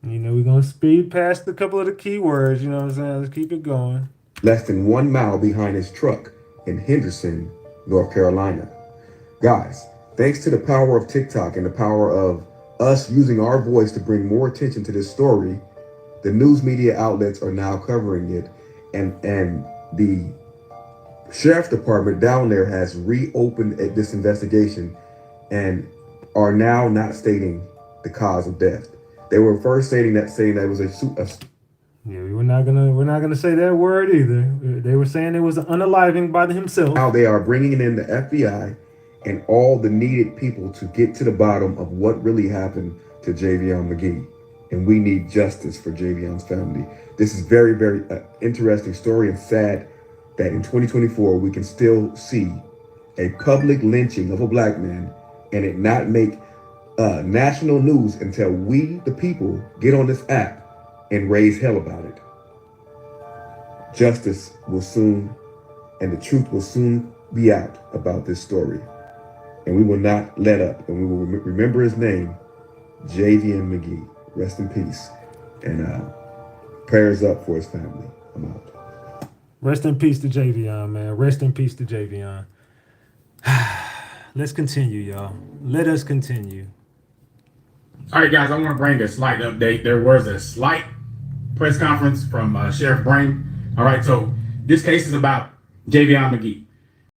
You know, we're gonna speed past a couple of the keywords, you know what I'm saying? Let's keep it going. less than 1 mile behind his truck in Henderson, North Carolina. Guys, thanks to the power of TikTok and the power of us using our voice to bring more attention to this story, the news media outlets are now covering it, and the sheriff's department down there has reopened this investigation and are now not stating the cause of death. They were first saying that it was Yeah, we're not gonna say that word either. They were saying it was an unaliving by himself. Now they are bringing in the FBI and all the needed people to get to the bottom of what really happened to Javion Magee. And we need justice for Javion's family. This is very, very interesting story, and sad that in 2024 we can still see a public lynching of a black man and it not make national news until we, the people, get on this app and raise hell about it. Justice will soon, and the truth will soon be out about this story. And we will not let up, and we will remember his name, Javion Magee. Rest in peace. And prayers up for his family. I'm out. Rest in peace to Javion, man. Rest in peace to Javion. Let's continue, y'all. Let us continue. All right, guys, I want to bring a slight update. There was a slight press conference from Sheriff Brain. All right, so this case is about Javion Magee.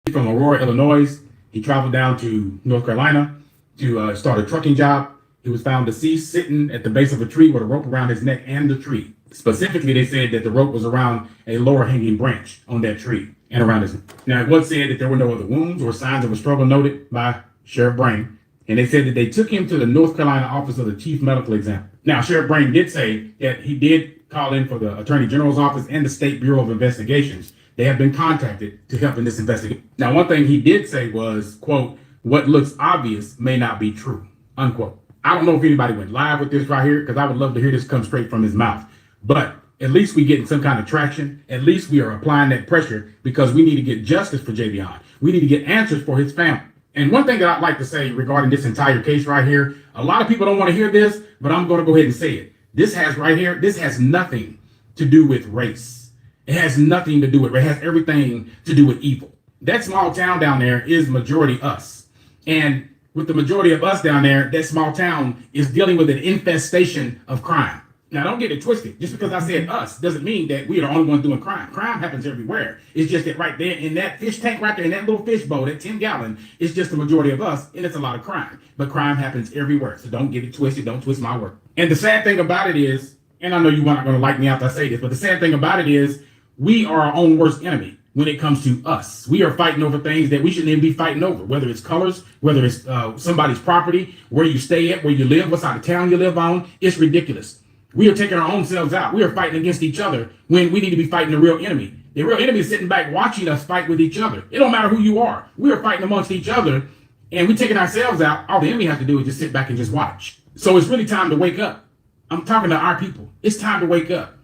He's from Aurora, Illinois. He traveled down to North Carolina to start a trucking job. He was found deceased sitting at the base of a tree with a rope around his neck and the tree. Specifically, they said that the rope was around a lower hanging branch on that tree. and around his. Now, it was said that there were no other wounds or signs of a struggle noted by Sheriff Brain, and they said that they took him to the North Carolina office of the chief medical examiner. Now, Sheriff Brain did say that he did call in for the Attorney General's office and the State Bureau of Investigations. They have been contacted to help in this investigation. Now, one thing he did say was, quote, "What looks obvious may not be true," unquote. I don't know if anybody went live with this right here, because I would love to hear this come straight from his mouth. But at least we getting some kind of traction. At least we are applying that pressure, because we need to get justice for Javion. We need to get answers for his family. And one thing that I'd like to say regarding this entire case right here, a lot of people don't want to hear this, but I'm going to go ahead and say it. This has nothing to do with race. It has nothing to do with race. It has everything to do with evil. That small town down there is majority us. And with the majority of us down there, that small town is dealing with an infestation of crime. Now, don't get it twisted. Just because I said us doesn't mean that we are the only ones doing crime. Crime happens everywhere. It's just that right there in that fish tank right there, in that little fish bowl, that 10-gallon, it's just the majority of us, and it's a lot of crime. But crime happens everywhere. So don't get it twisted. Don't twist my word. And the sad thing about it is, and I know you're not going to like me after I say this, but the sad thing about it is we are our own worst enemy when it comes to us. We are fighting over things that we shouldn't even be fighting over, whether it's colors, whether it's somebody's property, where you stay at, where you live, what side of town you live on. It's ridiculous. We are taking our own selves out. We are fighting against each other when we need to be fighting the real enemy. The real enemy is sitting back watching us fight with each other. It don't matter who you are. We are fighting amongst each other, and we're taking ourselves out. All the enemy has to do is just sit back and just watch. So it's really time to wake up. I'm talking to our people. It's time to wake up.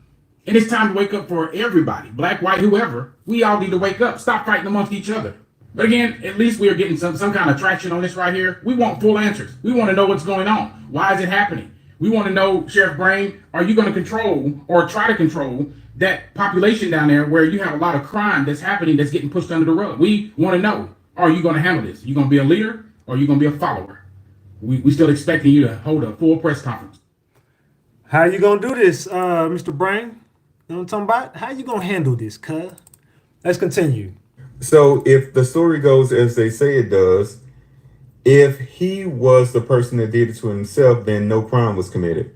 And it's time to wake up for everybody, black, white, whoever. We all need to wake up. Stop fighting amongst each other. But again, at least we are getting some kind of traction on this right here. We want full answers. We want to know what's going on. Why is it happening? We want to know, Sheriff Brain, are you going to control or try to control that population down there where you have a lot of crime that's happening that's getting pushed under the rug? We want to know, are you going to handle this? You going to be a leader or are you going to be a follower? We still expecting you to hold a full press conference. How you going to do this, Mr. Brain? You know what I'm talking about? How you going to handle this, cuz? Let's continue. So if the story goes as they say it does, if he was the person that did it to himself, then no crime was committed.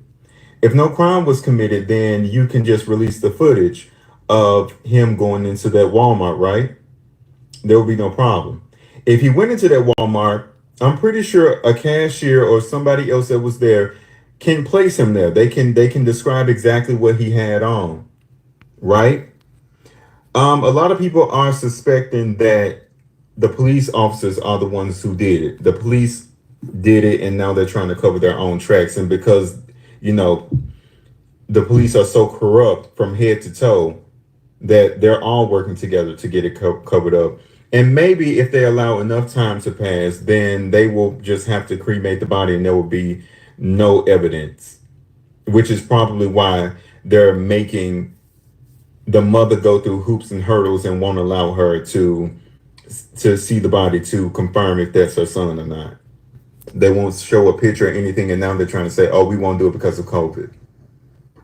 If no crime was committed, then you can just release the footage of him going into that Walmart, right? There will be no problem. If he went into that Walmart, I'm pretty sure a cashier or somebody else that was there can place him there. They can describe exactly what he had on, right? A lot of people are suspecting that the police officers are the ones who did it. The police did it, and now they're trying to cover their own tracks. And because, you know, the police are so corrupt from head to toe that they're all working together to get it covered up. And maybe if they allow enough time to pass, then they will just have to cremate the body and there will be no evidence, which is probably why they're making the mother go through hoops and hurdles and won't allow her to see the body to confirm if that's her son or not. They won't show a picture or anything, and now they're trying to say, oh, we won't do it because of COVID.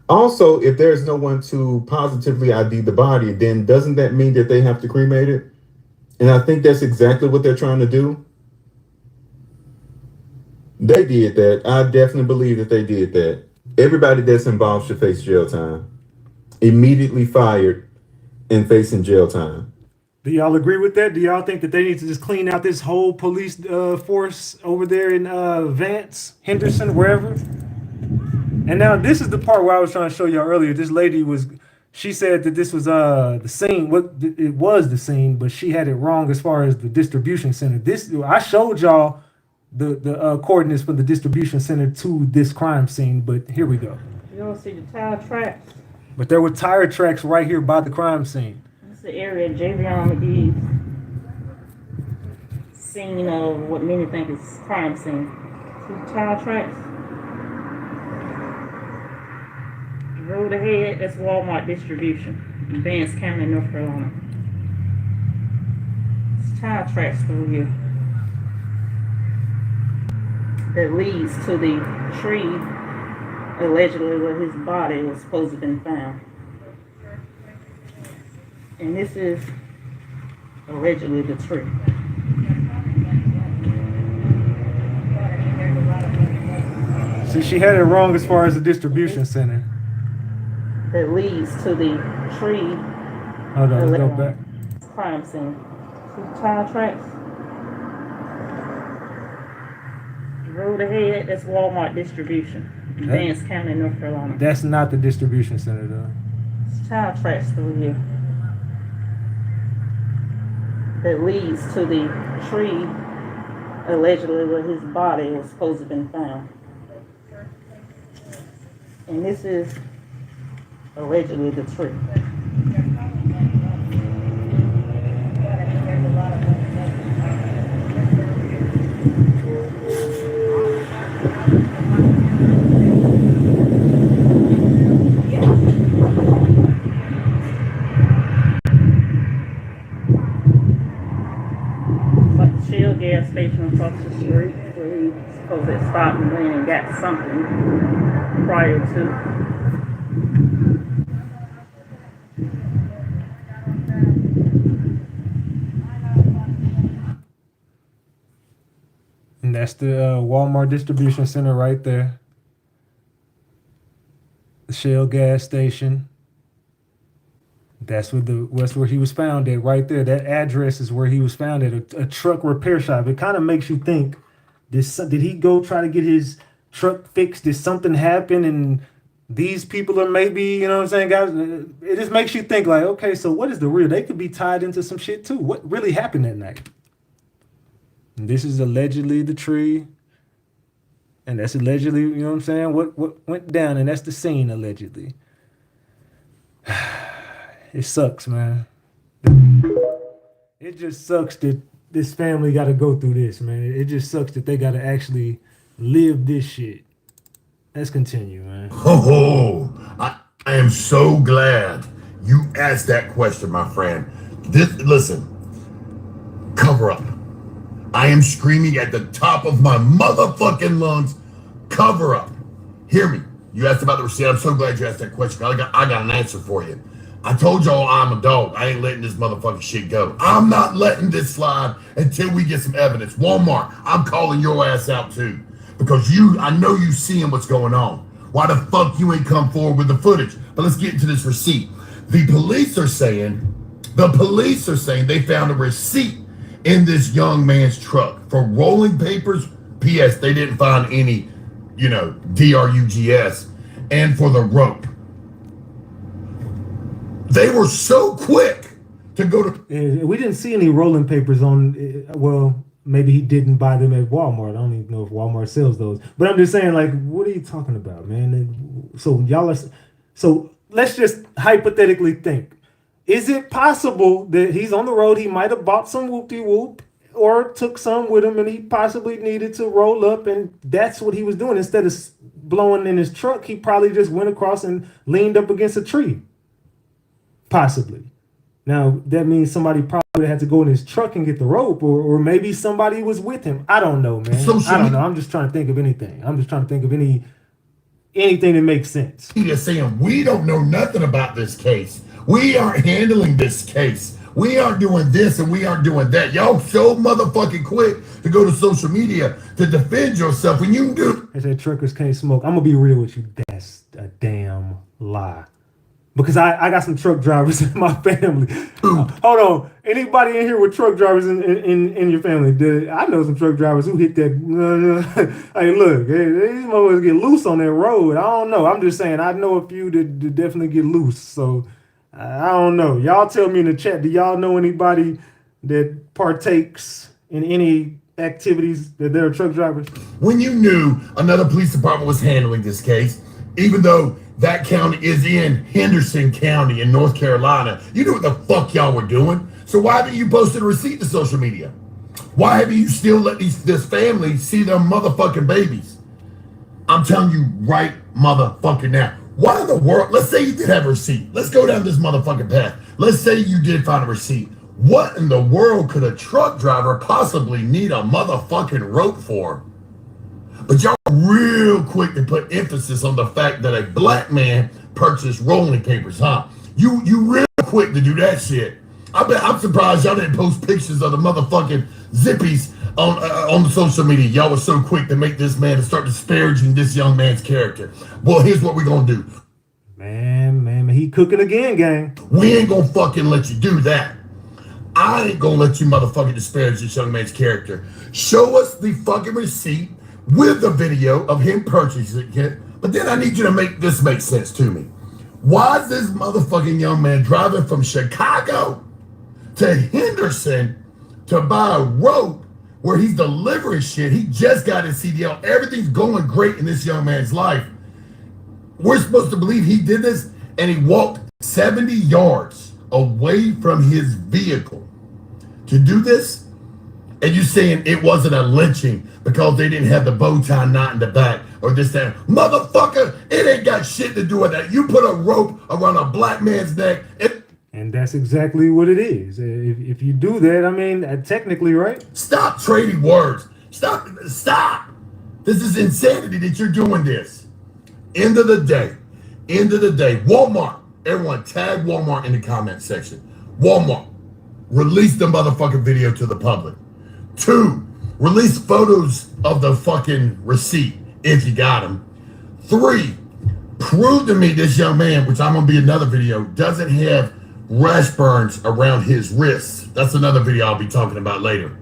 Also, if there's no one to positively ID the body, then doesn't that mean that they have to cremate it? And I think that's exactly what they're trying to do. They did that. I definitely believe that they did that. Everybody that's involved should face jail time. Immediately fired and facing jail time. Do y'all agree with that? Do y'all think that they need to just clean out this whole police force over there in Vance, Henderson, wherever? And now this is the part where I was trying to show y'all earlier. This lady she said that this was the scene. It was the scene, but she had it wrong as far as the distribution center. I showed y'all the coordinates for the distribution center to this crime scene, but here we go. You don't see the tire tracks. But there were tire tracks right here by the crime scene. It's the area Javion McGee's scene of what many think is crime scene. See the tire tracks? The road ahead, that's Walmart distribution in Vance County, North Carolina. It's tire tracks through here that leads to the tree allegedly where his body was supposed to have been found. And this is allegedly the tree. See, she had it wrong as far as the distribution center. That leads to the tree. Hold on, let's go back. crime scene. See tire tracks? Road ahead, that's Walmart distribution. Vance County, North Carolina. That's not the distribution center though. It's tire tracks through here. That leads to the tree allegedly where his body was supposed to have been found. And this is allegedly the tree. Gas station across the street where he supposed to have stopped and went and got something prior to. And that's the Walmart distribution center right there. The Shell gas station. That's where he was found at right there. That address is where he was found at, a truck repair shop. It kind of makes you think, did he go try to get his truck fixed? Did something happen? And these people are maybe, you know what I'm saying, guys? It just makes you think like, okay, so what is the real? They could be tied into some shit too. What really happened that night? And this is allegedly the tree. And that's allegedly, you know what I'm saying, what went down. And that's the scene allegedly. It sucks, man. It just sucks that this family got to go through this, man. It just sucks that they got to actually live this shit. Let's continue, man. I am so glad you asked that question, my friend. Listen, cover up. I am screaming at the top of my motherfucking lungs, cover up. Hear me. You asked about the receipt. I'm so glad you asked that question. I got an answer for you. I told y'all I'm a dog. I ain't letting this motherfucking shit go. I'm not letting this slide until we get some evidence. Walmart, I'm calling your ass out too. Because I know you seeing what's going on. Why the fuck you ain't come forward with the footage? But let's get into this receipt. The police are saying they found a receipt in this young man's truck for rolling papers. P.S. They didn't find any, drugs, and for the rope. They were so quick to go to. We didn't see any rolling papers on. Well, maybe he didn't buy them at Walmart. I don't even know if Walmart sells those. But I'm just saying, like, what are you talking about, man? So let's just hypothetically think. Is it possible that he's on the road? He might have bought some whoop-de-whoop or took some with him, and he possibly needed to roll up, and that's what he was doing. Instead of blowing in his truck, he probably just went across and leaned up against a tree. Possibly. Now, that means somebody probably had to go in his truck and get the rope, or maybe somebody was with him. I don't know, man. I don't know. I'm just trying to think of anything. I'm just trying to think of anything that makes sense. He's saying, we don't know nothing about this case. We aren't handling this case. We aren't doing this and we aren't doing that. Y'all so motherfucking quick to go to social media to defend yourself when you do. They say truckers can't smoke. I'm going to be real with you. That's a damn lie. Because I got some truck drivers in my family. Hold on. Anybody in here with truck drivers in your family? I know some truck drivers who hit that. Hey, look, these motherfuckers get loose on that road. I don't know. I'm just saying, I know a few that definitely get loose. So, I don't know. Y'all tell me in the chat, do y'all know anybody that partakes in any activities that they're truck drivers? When you knew another police department was handling this case, even though that county is in Henderson County in North Carolina, you knew what the fuck y'all were doing. So why haven't you posted a receipt to social media? Why haven't you still let this family see their motherfucking babies? I'm telling you right motherfucking now. Why in the world? Let's say you did have a receipt. Let's go down this motherfucking path. Let's say you did find a receipt. What in the world could a truck driver possibly need a motherfucking rope for? But y'all real quick to put emphasis on the fact that a black man purchased rolling papers, huh? You real quick to do that shit. I'm surprised y'all didn't post pictures of the motherfucking zippies on the social media. Y'all were so quick to make this man and start disparaging this young man's character. Well, here's what we're gonna do. Man, he cooking again, gang. We ain't gonna fucking let you do that. I ain't gonna let you motherfucking disparage this young man's character. Show us the fucking receipt with the video of him purchasing it, but then I need you to make this make sense to me. Why is this motherfucking young man driving from Chicago to Henderson to buy a rope where he's delivering shit? He just got his CDL. Everything's going great in this young man's life. We're supposed to believe he did this and he walked 70 yards away from his vehicle to do this? And you saying it wasn't a lynching because they didn't have the bow tie knot in the back or this, that. Motherfucker, it ain't got shit to do with that. You put a rope around a black man's neck. And that's exactly what it is. If you do that, I mean, technically, right? Stop trading words. Stop. This is insanity that you're doing this. End of the day, Walmart. Everyone tag Walmart in the comment section. Walmart, release the motherfucking video to the public. 2, release photos of the fucking receipt if you got them. 3, prove to me this young man, which I'm gonna be another video, doesn't have rash burns around his wrists. That's another video I'll be talking about later.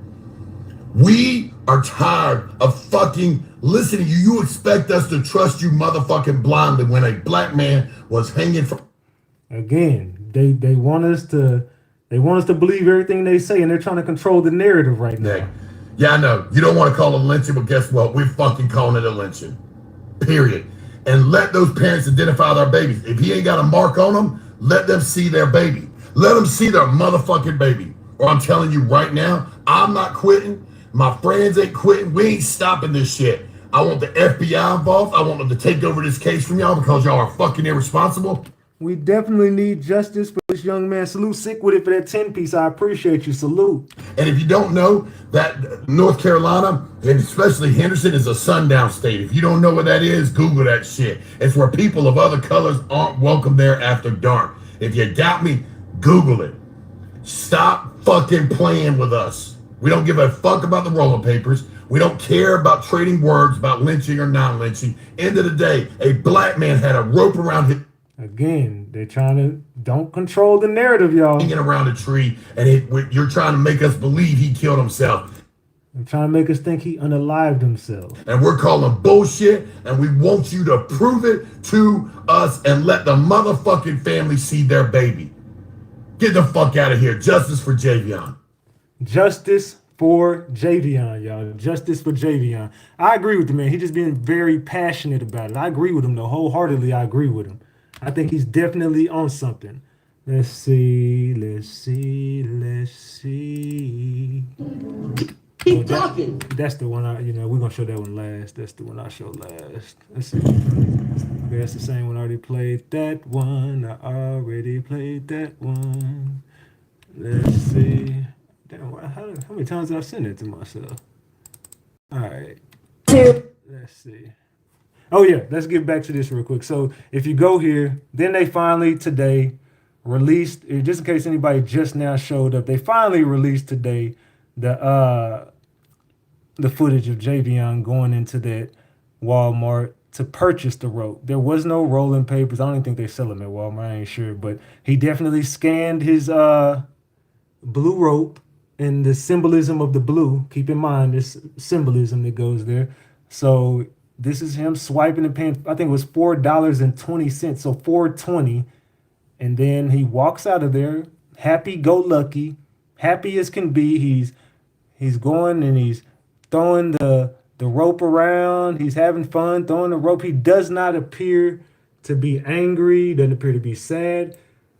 We are tired of fucking listening to you. You expect us to trust you motherfucking blindly when a black man was hanging from. Again, they want us to believe everything they say, and they're trying to control the narrative right now. Yeah, I know. You don't want to call it lynching, but guess what? We're fucking calling it a lynching. Period. And let those parents identify their babies. If he ain't got a mark on them, let them see their baby. Let them see their motherfucking baby. Or I'm telling you right now, I'm not quitting. My friends ain't quitting. We ain't stopping this shit. I want the FBI involved. I want them to take over this case from y'all because y'all are fucking irresponsible. We definitely need justice for this young man. Salute Sick with it for that 10-piece. I appreciate you. Salute. And if you don't know, that North Carolina, and especially Henderson, is a sundown state. If you don't know what that is, Google that shit. It's where people of other colors aren't welcome there after dark. If you doubt me, Google it. Stop fucking playing with us. We don't give a fuck about the rolling papers. We don't care about trading words about lynching or non-lynching. End of the day, a black man had a rope around his. Again, they're trying to don't control the narrative, y'all. Hanging around a tree, and you're trying to make us believe he killed himself. They're trying to make us think he unalived himself. And we're calling bullshit, and we want you to prove it to us and let the motherfucking family see their baby. Get the fuck out of here. Justice for Javion. Justice for Javion, y'all. Justice for Javion. I agree with the man. He's just being very passionate about it. I agree with him, though. Wholeheartedly, I agree with him. I think he's definitely on something. Let's see. Keep talking. That's the one we're gonna show that one last. That's the one I show last. Let's see. Okay, that's the same one. I already played that one. Let's see. Damn, how many times did I send it to myself? All right. Let's see. Oh yeah, let's get back to this real quick. So if you go here, then they finally today released, just in case anybody just now showed up, they finally released today the footage of Javion going into that Walmart to purchase the rope. There was no rolling papers. I don't even think they sell them at Walmart. I ain't sure, but he definitely scanned his blue rope and the symbolism of the blue. Keep in mind this symbolism that goes there. So this is him swiping and paying, I think it was $4.20, so $4.20. And then he walks out of there, happy-go-lucky, happy as can be. He's going and he's throwing the rope around. He's having fun throwing the rope. He does not appear to be angry, doesn't appear to be sad,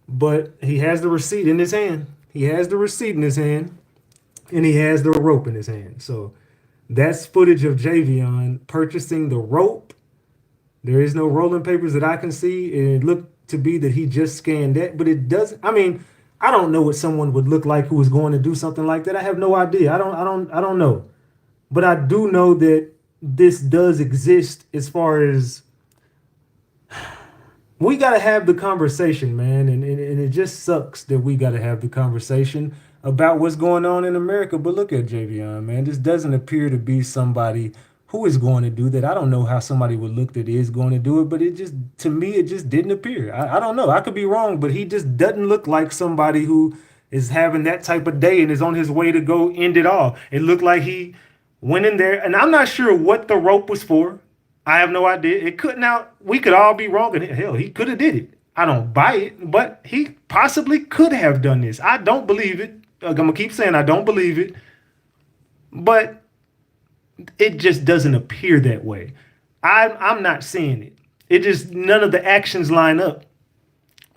but he has the receipt in his hand. He has the receipt in his hand, and he has the rope in his hand. So that's footage of Javion purchasing the rope. There is no rolling papers that I can see. And it looked to be that he just scanned that, but it doesn't. I mean, I don't know what someone would look like who was going to do something like that. I have no idea. I don't know. But I do know that this does exist as far as we got to have the conversation, man. And it just sucks that we got to have the conversation about what's going on in America. But look at Javion, man. This doesn't appear to be somebody who is going to do that. I don't know how somebody would look that is going to do it, but it just, to me, it just didn't appear. I don't know. I could be wrong, but he just doesn't look like somebody who is having that type of day and is on his way to go end it all. It looked like he went in there, and I'm not sure what the rope was for. I have no idea. It could we could all be wrong. And hell, he could have did it. I don't buy it, but he possibly could have done this. I don't believe it. I'm gonna keep saying I don't believe it, but it just doesn't appear that way. I'm not seeing it. It just, none of the actions line up.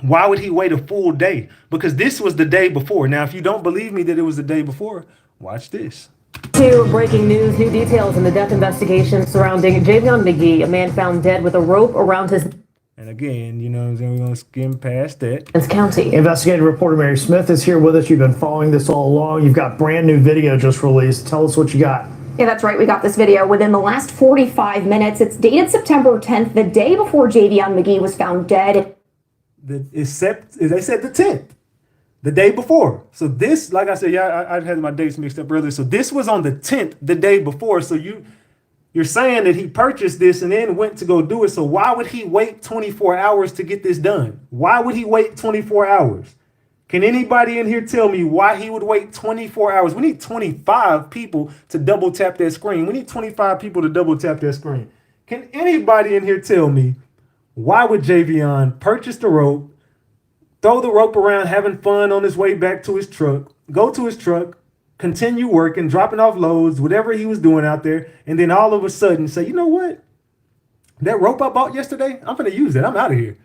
Why would he wait a full day? Because this was the day before. Now, if you don't believe me that it was the day before, watch this. To breaking news, new details in the death investigation surrounding Javion Magee, a man found dead with a rope around his. And again, you know what I'm saying, we're going to skim past that. Vance County. Investigative reporter Mary Smith is here with us. You've been following this all along. You've got brand new video just released. Tell us what you got. Yeah, that's right. We got this video within the last 45 minutes. It's dated September 10th, the day before Javion Magee was found dead. They said the 10th, the day before. So this, like I said, yeah, I had my dates mixed up earlier. So this was on the 10th, the day before. So you're saying that he purchased this and then went to go do it. So why would he wait 24 hours to get this done? Why would he wait 24 hours? Can anybody in here tell me why he would wait 24 hours? We need 25 people to double tap that screen. We need 25 people to double tap that screen. Can anybody in here tell me why would Javion purchase the rope, throw the rope around, having fun on his way back to his truck, go to his truck, continue working, dropping off loads, whatever he was doing out there, and then all of a sudden say, you know what? That rope I bought yesterday, I'm going to use it. I'm out of here.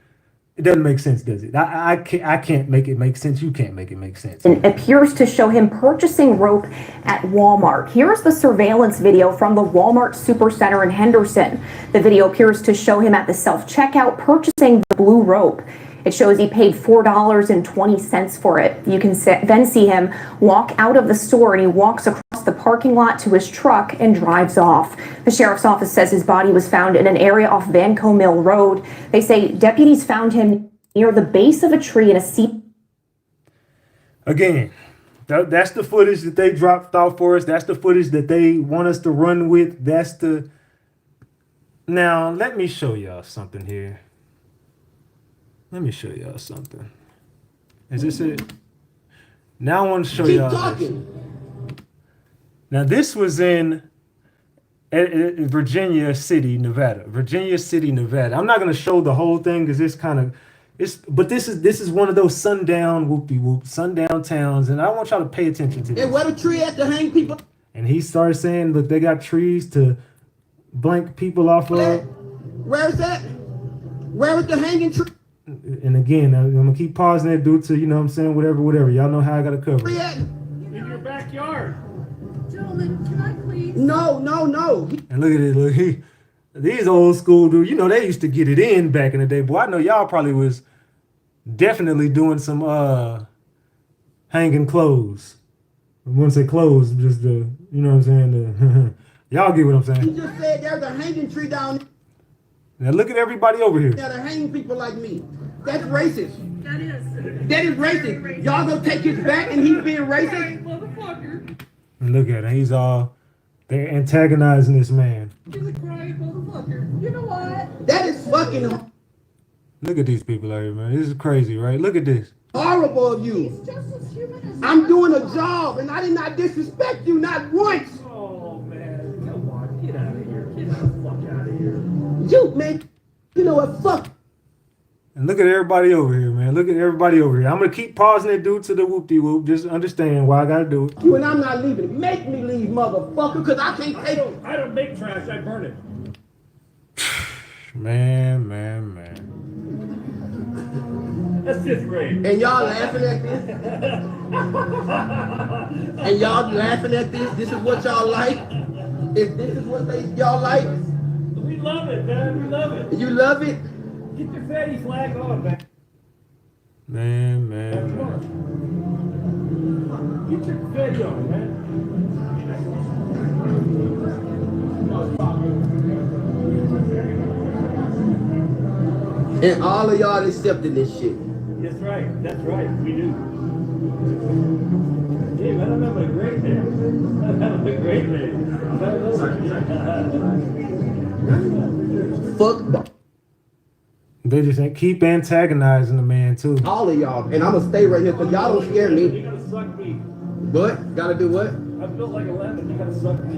It doesn't make sense, does it? I can't make it make sense. You can't make it make sense. It appears to show him purchasing rope at Walmart. Here's the surveillance video from the Walmart Supercenter in Henderson. The video appears to show him at the self-checkout purchasing the blue rope. It shows he paid $4.20 for it. You can then see him walk out of the store, and he walks across the parking lot to his truck and drives off. The sheriff's office says his body was found in an area off Van Mill Road. They say deputies found him near the base of a tree in a seat. Again, that's the footage that they dropped off for us. That's the footage that they want us to run with. Now, let me show y'all something here. Let me show y'all something. Is this it? Now I want to show y'all this. Now this was in Virginia City, Nevada. Virginia City, Nevada. I'm not going to show the whole thing because but this is one of those sundown sundown towns, and I want y'all to pay attention to this. And where the tree at to hang people? And he started saying, look, they got trees to blank people off of. Where is that? Where is the hanging tree? And again, I'm gonna keep pausing that due to, you know what I'm saying, whatever. Y'all know how I gotta cover it. In your backyard. Gentlemen, can I please? No. And look at it, look, these old school dudes, you know, they used to get it in back in the day. Boy, I know y'all probably was definitely doing some hanging clothes. I wouldn't say clothes, just the, you know what I'm saying? Y'all get what I'm saying. You just said there's a hanging tree down there. Now look at everybody over here. That are hanging people like me. That's racist. That is racist. Y'all gonna take his back and he's being racist? Motherfucker. And look at him. They're antagonizing this man. He's a crying motherfucker. You know what? That is fucking Look at these people out here, man. This is crazy, right? Look at this. horrible of you. He's just as human as I'm doing a job and I did not disrespect you not once. Oh, man. Come on. Get out of here. Get the fuck out of here. You, man. You know what? Fuck. And look at everybody over here, man. Look at everybody over here. I'm going to keep pausing it due to the whoop-de-whoop. Just understand why I got to do it. You and I'm not leaving. Make me leave, motherfucker, because I can't take it. I don't make trash. I burn it. Man. That's fifth grade. And y'all laughing at this? And y'all laughing at this? This is what y'all like? If this is what y'all like? We love it, man. We love it. You love it? Get your fatty flag on, man. Man. Get your fatty on, man. And all of y'all accepting this shit. That's right. That's right. We do. Hey, man, I'm having a great day. I'm having a great day. Fuck. They just keep antagonizing the man, too. All of y'all. And I'm going to stay right here because y'all don't scare me. suck me. What? Gotta do what? I'm built like a lemon. You gotta suck me.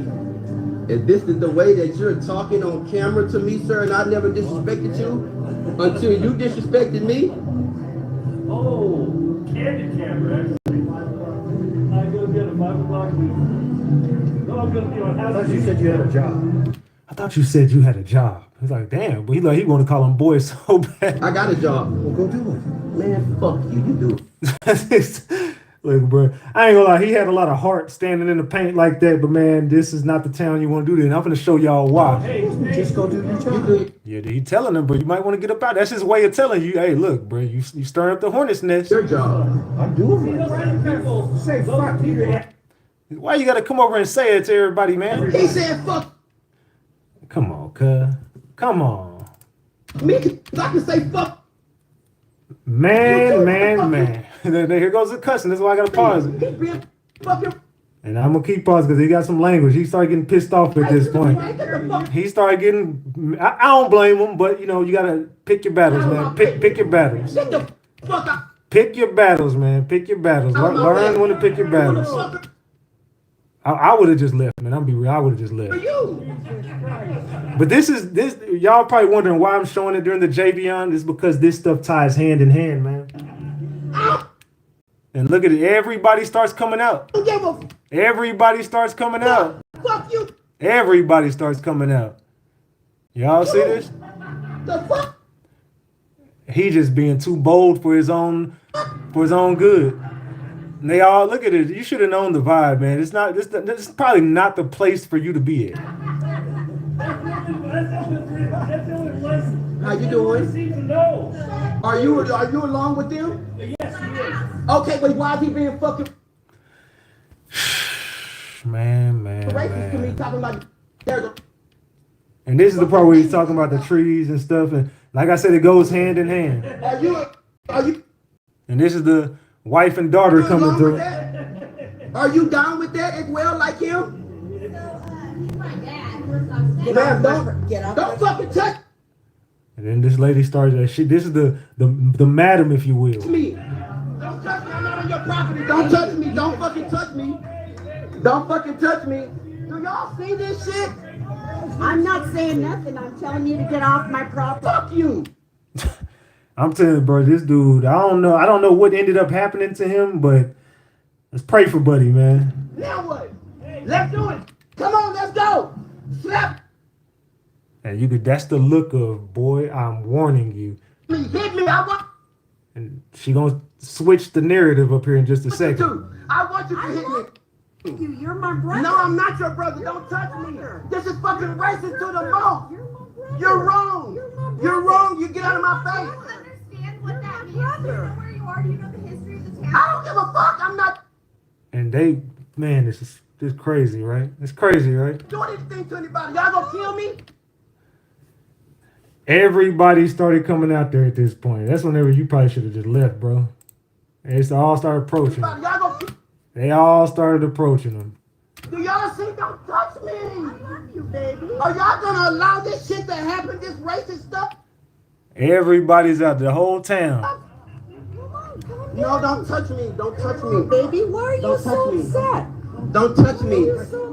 And this is the way that you're talking on camera to me, sir, and I never disrespected you until you disrespected me? Oh, candid camera, actually. I'm gonna be at a 5 o'clock meeting. No, I'm gonna be on I house. thought you said you had a job. I thought you said you had a job. He's like, damn, but he want to call him boy so bad. I got a job. Well, go do it. Man, fuck you. You do it. Look, bro, I ain't gonna lie. He had a lot of heart standing in the paint like that, but man, this is not the town you want to do that. And I'm gonna show y'all why. Hey, just go do your job. Yeah, he telling him, bro, you might want to get up out. That's his way of telling you, hey, look, bro, you stirring up the hornet's nest. Your job. I'm doing it. Say fuck you. Why you gotta come over and say it to everybody, man? He said fuck Come on, cuz. Come on. me. I can say fuck. Man. Here goes the cussing. That's why I gotta pause it. He been fucking. And I'm gonna keep pausing because he got some language. He started getting pissed off at this point. He started getting. I don't blame him, but you know you gotta pick your battles, man. Pick your battles. Get the fuck out. Pick your battles, man. Pick your battles. Learn when to pick your battles. I would have just left, man. I'm be real. I would have just left. But this. Y'all probably wondering why I'm showing it during the Javion. Is because this stuff ties hand in hand, man. And look at it. Everybody starts coming out. Everybody starts coming out. Fuck you. Everybody starts coming out. Y'all see this? The fuck? He just being too bold for his own good. And they all look at it. You should have known the vibe, man. It's not. This is probably not the place for you to be at. How you doing? Are you along with them? Yes, he is. Okay, but why is he being fucking Man. racist to me? Talking like there's a. And this is the part where he's talking about the trees and stuff. And like I said, it goes hand in hand. Are you? And this is the wife and daughter coming through. Are you down with that as well, like him? Ma'am, don't fucking touch And then this lady started that shit. This is the madam, if you will. me. Don't touch me. I'm not on your property. Don't touch me. Don't fucking touch me. Don't fucking touch me. Do y'all see this shit? I'm not saying nothing. I'm telling you to get off my property. Fuck you. I'm telling you, bro, this dude, I don't know what ended up happening to him, but let's pray for Buddy, man. Now what? Let's do it. Come on, let's go. Slap And that's the look of, boy, I'm warning you. me. Hit me. I want And she gonna switch the narrative up here in just a second. to. I want you to hit me. You're my brother. No, I'm not your brother. Don't touch me. This is fucking racist to the most. You're wrong. You're wrong. You get out of my face. Understand what that means. Do you know where you are? Do you know the history of the town? I don't give a fuck. I'm not And this is crazy, right? It's crazy, right? doing anything to anybody. Y'all gonna kill me? Everybody started coming out there at this point. That's whenever you probably should have just left, bro. They all started approaching him. Y'all gonna kill. They all started approaching him. Do y'all see? Don't touch me. I love you, baby. Are y'all gonna allow this shit to happen? This racist stuff? Everybody's out there, the whole town. No, don't touch me. Don't touch me. Baby, why are you Don't touch so me. upset? Don't touch me.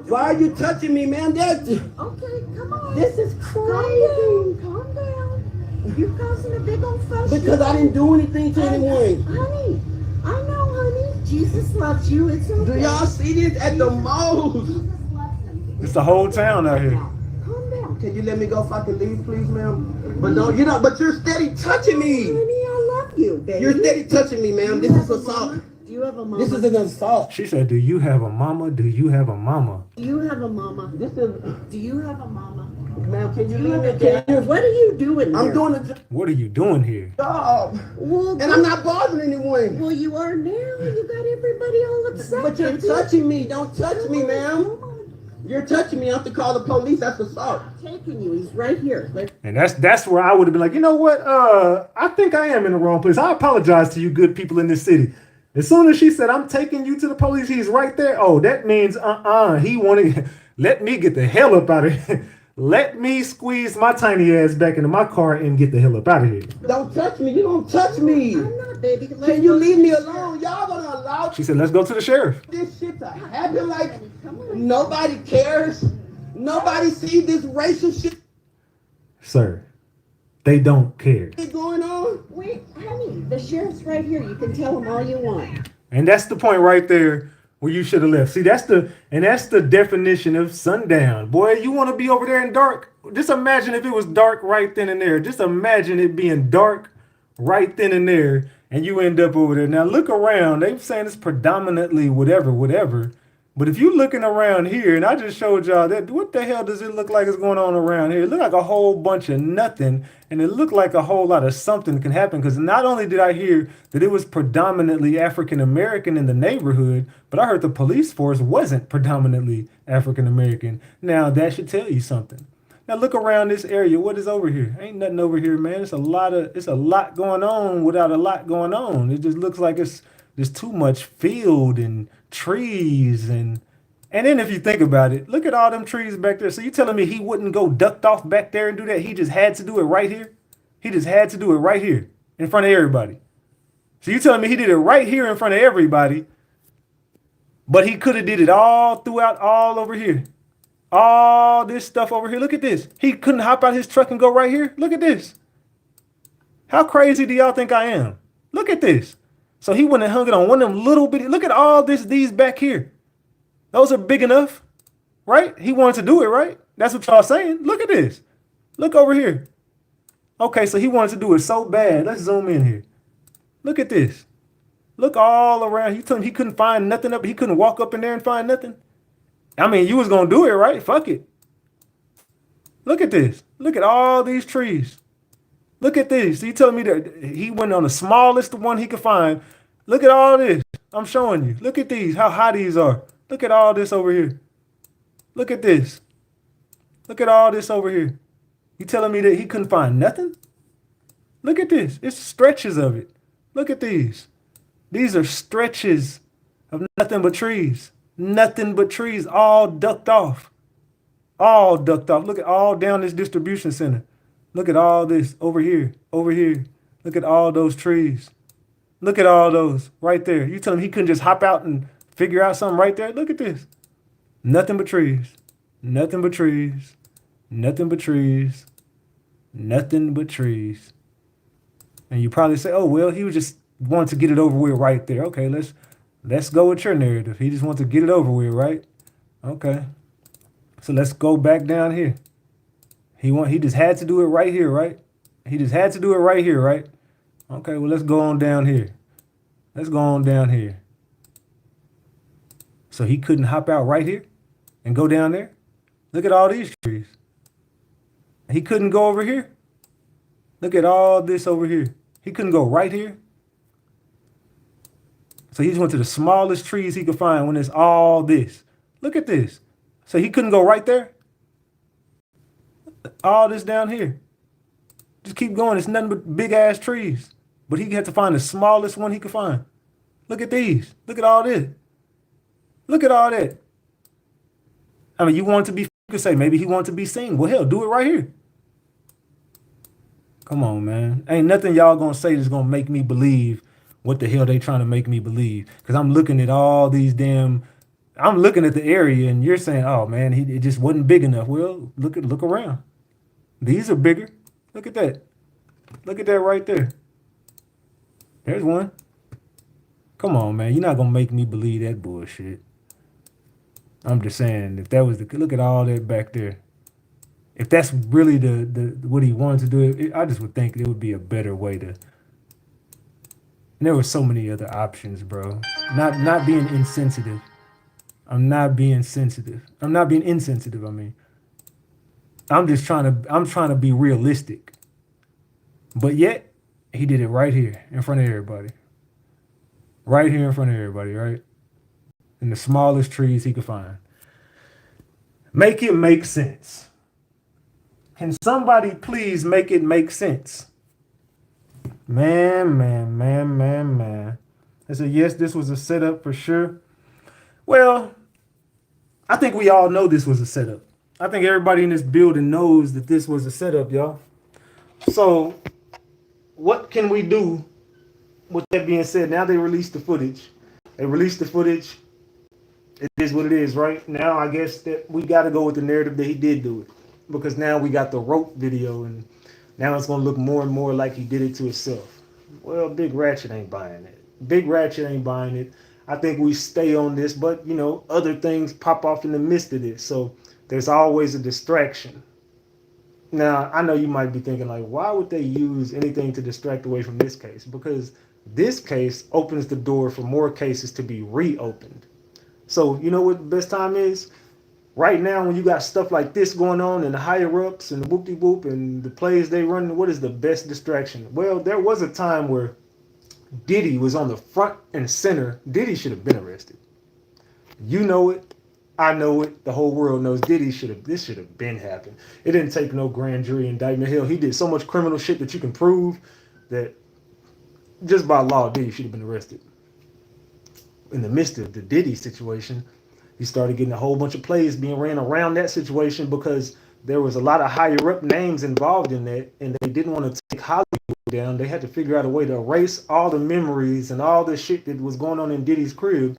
Why are you touching me, man? Okay, come on. This is crazy. Calm down. You're causing a big old fuss. Because I didn't do anything to anyone. Honey, I know, honey. Jesus loves you. It's okay. Do y'all see this at the most? Jesus loves them. It's the whole town out here. Calm down. Can you let me go if I can leave, please, ma'am? But no, but you're steady touching me. Honey, I love you, baby. You're steady touching me, ma'am. This is assault. Do you have a mama? This is an assault. She said, do you have a mama? Do you have a mama? Do you have a mama? This is, Do you have a mama? ma'am, can you Do you leave have me? a dad? What are you doing I'm here? doing a What are you doing here? job. Well, And I'm not bothering anyone. Well, you are now. You got everybody all upset. But you're touching me. Don't touch me, ma'am. You're touching me. I have to call the police. That's assault. I'm taking you. He's right here. And that's where I would have been like, you know what? I think I am in the wrong place. I apologize to you good people in this city. As soon as she said, I'm taking you to the police, he's right there. Oh, that means he wanted, let me get the hell up out of here. Let me squeeze my tiny ass back into my car and get the hell up out of here. Don't touch me. You don't touch me. I'm not, baby. Can you leave me alone? Y'all gonna allow She said, let's go to the sheriff. this shit to happen like nobody cares? Nobody sees this racial shit Sir, they don't care. going on? Wait, honey, the sheriff's right here. You can tell him all you want. And that's the point right there where you should have left. See, that's the definition of sundown. Boy, you want to be over there in dark? Just imagine if it was dark right then and there. Just imagine it being dark right then and there, and you end up over there. Now look around. They're saying it's predominantly whatever. But if you looking around here, and I just showed y'all that, what the hell does it look like is going on around here? It look like a whole bunch of nothing, and it looked like a whole lot of something can happen, because not only did I hear that it was predominantly African-American in the neighborhood, but I heard the police force wasn't predominantly African-American. Now, that should tell you something. Now, look around this area. What is over here? Ain't nothing over here, man. It's a lot going on without a lot going on. It just looks like it's just too much field and trees and then if you think about it, look at all them trees back there. So you telling me he wouldn't go ducked off back there and do that? He just had to do it right here? He just had to do it right here in front of everybody. So you telling me he did it right here in front of everybody, but he could have did it all throughout, all over here. All this stuff over here. Look at this. He couldn't hop out his truck and go right here. Look at this. How crazy do y'all think I am? Look at this. So he wouldn't have hung it on one of them little bitty. Look at all these back here. Those are big enough, right? He wanted to do it, right? That's what y'all saying. Look at this. Look over here. Okay, so he wanted to do it so bad. Let's zoom in here. Look at this. Look all around. You told him he couldn't find nothing up. He couldn't walk up in there and find nothing. I mean, you was going to do it, right? Fuck it. Look at this. Look at all these trees. Look at this. So you telling me that he went on the smallest one he could find. Look at all this. I'm showing you. Look at these, how high these are. Look at all this over here. Look at this. Look at all this over here. You telling me that he couldn't find nothing? Look at this. It's stretches of it. Look at these. These are stretches of nothing but trees. Nothing but trees, all ducked off. All ducked off. Look at all down this distribution center. Look at all this over here, over here. Look at all those trees. Look at all those right there. You tell him he couldn't just hop out and figure out something right there? Look at this. Nothing but trees. Nothing but trees. Nothing but trees. Nothing but trees. And you probably say, oh, well, he was just wanted to get it over with right there. Okay, let's go with your narrative. He just wants to get it over with, right? Okay. So let's go back down here. He just had to do it right here, right? He just had to do it right here, right? Okay, well, let's go on down here. Let's go on down here. So he couldn't hop out right here and go down there? Look at all these trees. He couldn't go over here? Look at all this over here. He couldn't go right here? So he just went to the smallest trees he could find when it's all this. Look at this. So he couldn't go right there? All this down here. Just keep going. It's nothing but big ass trees. But he had to find the smallest one he could find. Look at these. Look at all this. Look at all that. I mean, you could say maybe he wanted to be seen. Well, hell, do it right here. Come on, man. Ain't nothing y'all gonna say that's gonna make me believe what the hell they trying to make me believe. Because I'm looking at all these I'm looking at the area and you're saying, oh man, it just wasn't big enough. Well, look around. These are bigger. Look at that. Look at that right there. There's one. Come on, man. You're not going to make me believe that bullshit. I'm just saying, if that was look at all that back there. If that's really the what he wanted to do, I just would think it would be a better way to. And there were so many other options, bro. Not being insensitive. I'm not being sensitive. I'm not being insensitive, I mean. I'm trying to be realistic. But yet, he did it right here in front of everybody. Right here in front of everybody, right? In the smallest trees he could find. Make it make sense. Can somebody please make it make sense? Man. I said, yes, this was a setup for sure. Well, I think we all know this was a setup. I think everybody in this building knows that this was a setup, y'all. So, what can we do with that being said? Now they released the footage. They released the footage. It is what it is, right? Now I guess that we got to go with the narrative that he did do it, because now we got the rope video, and now it's gonna look more and more like he did it to himself. Well, Big Ratchet ain't buying it. Big Ratchet ain't buying it. I think we stay on this, but you know, other things pop off in the midst of this, so there's always a distraction. Now, I know you might be thinking, like, why would they use anything to distract away from this case? Because this case opens the door for more cases to be reopened. So, you know what the best time is? Right now, when you got stuff like this going on and the higher ups and the whoop-de-whoop and the plays they run, what is the best distraction? Well, there was a time where Diddy was on the front and center. Diddy should have been arrested. You know it. I know it. The whole world knows this should have been happened. It didn't take no grand jury indictment. Hell, he did so much criminal shit that you can prove that just by law, Diddy should have been arrested. In the midst of the Diddy situation, he started getting a whole bunch of plays being ran around that situation because there was a lot of higher up names involved in that, and they didn't want to take Hollywood down. They had to figure out a way to erase all the memories and all the shit that was going on in Diddy's crib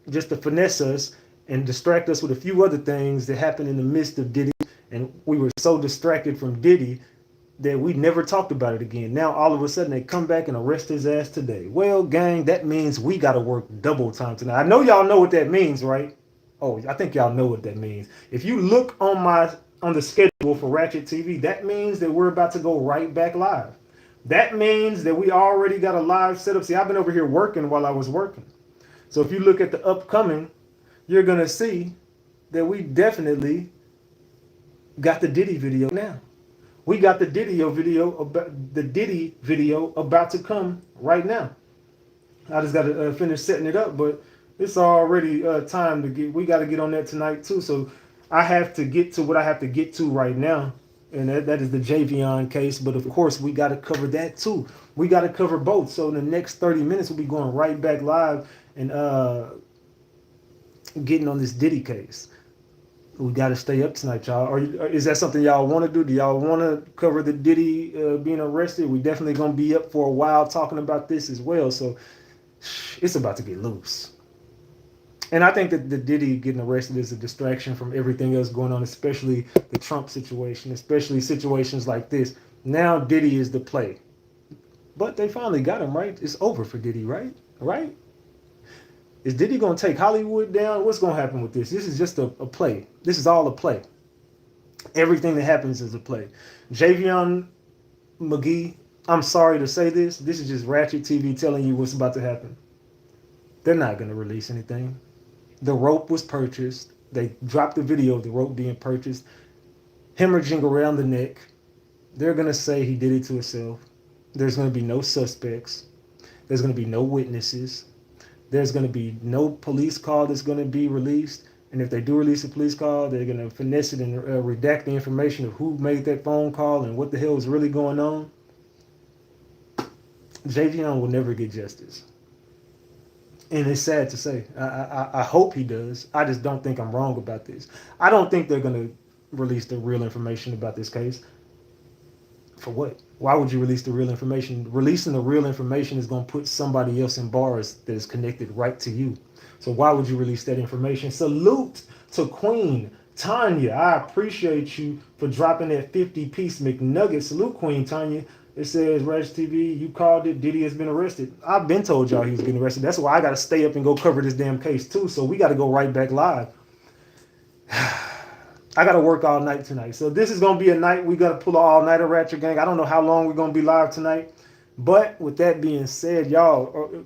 just to finesse us and distract us with a few other things that happened in the midst of Diddy. And we were so distracted from Diddy that we never talked about it again. Now, all of a sudden, they come back and arrest his ass today. Well, gang, that means we got to work double time tonight. I know y'all know what that means, right? Oh, I think y'all know what that means. If you look on the schedule for Ratchet TV, that means that we're about to go right back live. That means that we already got a live setup. See, I've been over here working while I was working. So if you look at the upcoming, you're going to see that we definitely got the Diddy video now. We got the Diddy video about to come right now. I just got to finish setting it up, but it's already time to get. We got to get on that tonight too. So I have to get to what I have to get to right now, and that is the Javion case. But of course, we got to cover that too. We got to cover both. So in the next 30 minutes, we'll be going right back live and getting on this Diddy case. We got to stay up tonight, y'all. Is that something y'all want to do? Do y'all want to cover the Diddy being arrested? We definitely going to be up for a while talking about this as well. So it's about to get loose. And I think that the Diddy getting arrested is a distraction from everything else going on, especially the Trump situation, especially situations like this. Now Diddy is the play. But they finally got him, right? It's over for Diddy, right? Right? Is Diddy going to take Hollywood down? What's going to happen with this? This is just a play. This is all a play. Everything that happens is a play. Javion Magee, I'm sorry to say this. This is just Ratchet TV telling you what's about to happen. They're not going to release anything. The rope was purchased. They dropped the video of the rope being purchased. Hemorrhaging around the neck. They're going to say he did it to himself. There's going to be no suspects. There's going to be no witnesses. There's going to be no police call that's going to be released. And if they do release a police call, they're going to finesse it and redact the information of who made that phone call and what the hell is really going on. Javion will never get justice. And it's sad to say. I hope he does. I just don't think I'm wrong about this. I don't think they're going to release the real information about this case. For what? Why would you release the real information? Releasing the real information is going to put somebody else in bars that is connected right to you. So why would you release that information? Salute to Queen Tanya. I appreciate you for dropping that 50-piece McNugget. Salute, Queen Tanya. It says, RatchetTV, you called it. Diddy has been arrested. I've been told y'all he was getting arrested. That's why I got to stay up and go cover this damn case too. So we got to go right back live. I got to work all night tonight. So this is going to be a night we got to pull an all-nighter, Ratchet Gang. I don't know how long we're going to be live tonight. But with that being said, y'all,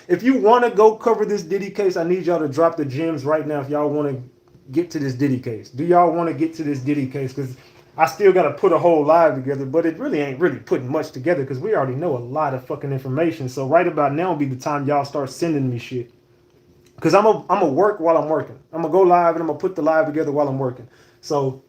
if you want to go cover this Diddy case, I need y'all to drop the gems right now if y'all want to get to this Diddy case. Do y'all want to get to this Diddy case? Because I still got to put a whole live together, but it really ain't really putting much together because we already know a lot of fucking information. So right about now will be the time y'all start sending me shit. Because I'm gonna work while I'm working. I'm going to go live and I'm going to put the live together while I'm working. So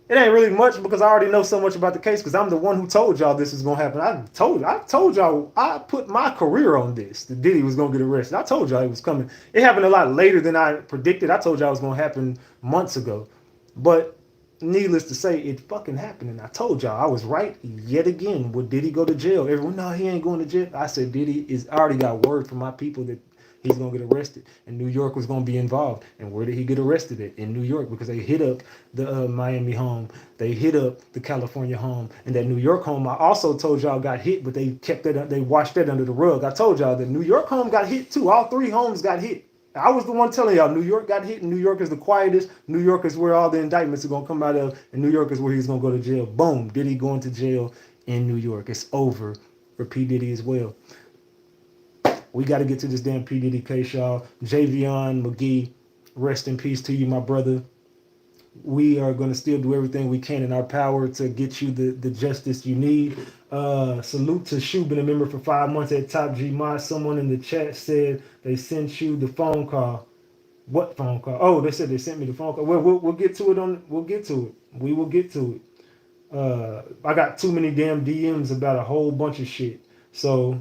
it ain't really much because I already know so much about the case because I'm the one who told y'all this is going to happen. I told y'all, I put my career on this. The Diddy was going to get arrested. I told y'all it was coming. It happened a lot later than I predicted. I told y'all it was going to happen months ago. But needless to say, it fucking happened. And I told y'all, I was right yet again. Would Diddy go to jail? Everyone, no, he ain't going to jail. I said, I already got word from my people that he's going to get arrested. And New York was going to be involved. And where did he get arrested at? In New York, because they hit up the Miami home. They hit up the California home. And that New York home, I also told y'all got hit, but they kept that, they washed that under the rug. I told y'all the New York home got hit too. All 3 homes got hit. I was the one telling y'all New York got hit, and New York is the quietest. New York is where all the indictments are going to come out of, and New York is where he's going to go to jail. Boom, Diddy going to jail in New York. It's over for P. Diddy as well. We got to get to this damn P. Diddy case, y'all. Javion Magee, rest in peace to you, my brother. We are going to still do everything we can in our power to get you the justice you need. Salute to Shubin, a member for 5 months at Top G Mod. Someone in the chat said they sent you the phone call. What phone call? Oh, they said they sent me the phone call. Well, we'll get to it. We'll get to it. We will get to it. I got too many damn DMs about a whole bunch of shit. So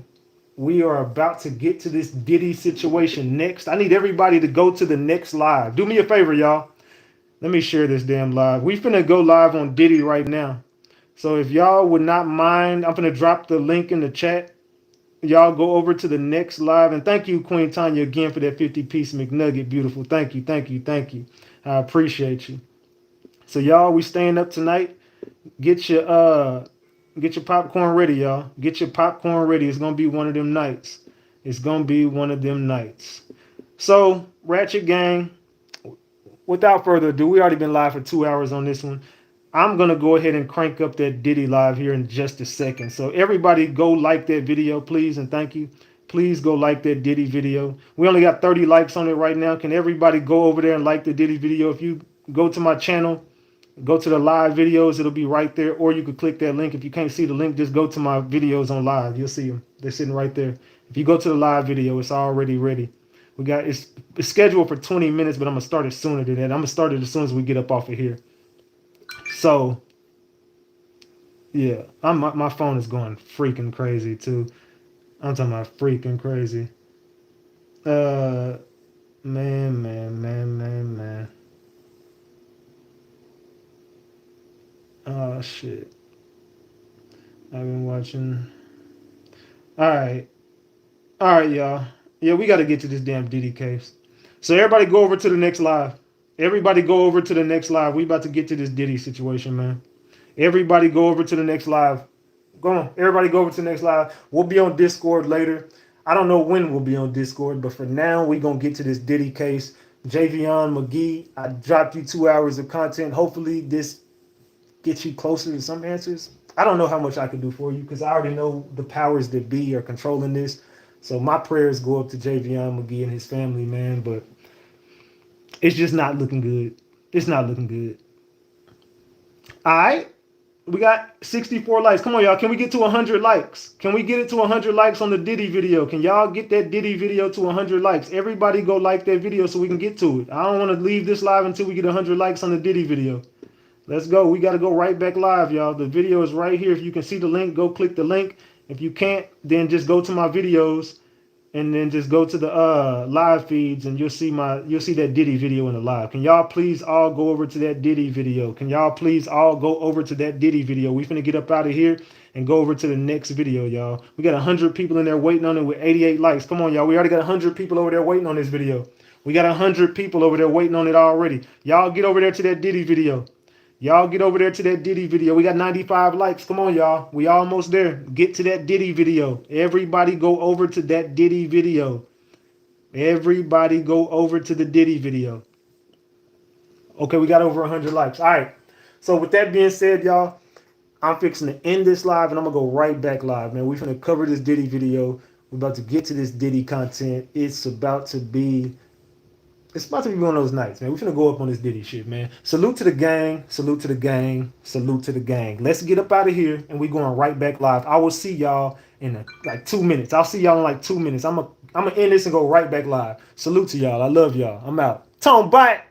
we are about to get to this Diddy situation next. I need everybody to go to the next live. Do me a favor, y'all. Let me share this damn live. We finna go live on Diddy right now. So if y'all would not mind, I'm finna drop the link in the chat. Y'all go over to the next live. And thank you, Queen Tanya, again for that 50-piece McNugget. Beautiful. Thank you, thank you, thank you. I appreciate you. So y'all, we staying up tonight. Get your popcorn ready, y'all. Get your popcorn ready. It's gonna be one of them nights. It's gonna be one of them nights. So, Ratchet Gang, without further ado, we already been live for 2 hours on this one. I'm going to go ahead and crank up that Diddy live here in just a second. So everybody go like that video, please, and thank you. Please go like that Diddy video. We only got 30 likes on it right now. Can everybody go over there and like the Diddy video? If you go to my channel, go to the live videos, it'll be right there. Or you could click that link. If you can't see the link, just go to my videos on live. You'll see them. They're sitting right there. If you go to the live video, it's already ready. It's scheduled for 20 minutes, but I'm going to start it sooner than that. I'm going to start it as soon as we get up off of here. So, yeah, my phone is going freaking crazy, too. I'm talking about freaking crazy. Man. Oh, shit. I've been watching. All right, y'all. Yeah, we got to get to this damn Diddy case. So everybody go over to the next live. Everybody go over to the next live. We about to get to this Diddy situation, man. Everybody go over to the next live. Go on. Everybody go over to the next live. We'll be on Discord later. I don't know when we'll be on Discord, but for now, we're going to get to this Diddy case. Javion Magee, I dropped you 2 hours of content. Hopefully this gets you closer to some answers. I don't know how much I can do for you because I already know the powers that be are controlling this. So my prayers go up to Javion Magee and his family, man, but it's just not looking good. It's not looking good. All right. We got 64 likes. Come on, y'all. Can we get to 100 likes? Can we get it to 100 likes on the Diddy video? Can y'all get that Diddy video to 100 likes? Everybody go like that video so we can get to it. I don't want to leave this live until we get 100 likes on the Diddy video. Let's go. We got to go right back live, y'all. The video is right here. If you can see the link, go click the link. If you can't, then just go to my videos and then just go to the live feeds and you'll see that Diddy video in the live. Can y'all please all go over to that Diddy video? Can y'all please all go over to that Diddy video? We finna get up out of here and go over to the next video, y'all. We got 100 people in there waiting on it with 88 likes. Come on, y'all. We already got 100 people over there waiting on this video. We got 100 people over there waiting on it already. Y'all get over there to that Diddy video. Y'all get over there to that Diddy video. We got 95 likes. Come on, y'all. We almost there. Get to that Diddy video. Everybody go over to that Diddy video. Everybody go over to the Diddy video. Okay, we got over 100 likes. All right. So with that being said, y'all, I'm fixing to end this live and I'm going to go right back live, man. We're going to cover this Diddy video. We're about to get to this Diddy content. It's about to be one of those nights, man. We're going to go up on this Diddy shit, man. Salute to the gang. Salute to the gang. Salute to the gang. Let's get up out of here, and we're going right back live. I will see y'all in like 2 minutes. I'll see y'all in like 2 minutes. I'm gonna end this and go right back live. Salute to y'all. I love y'all. I'm out. Tone bite.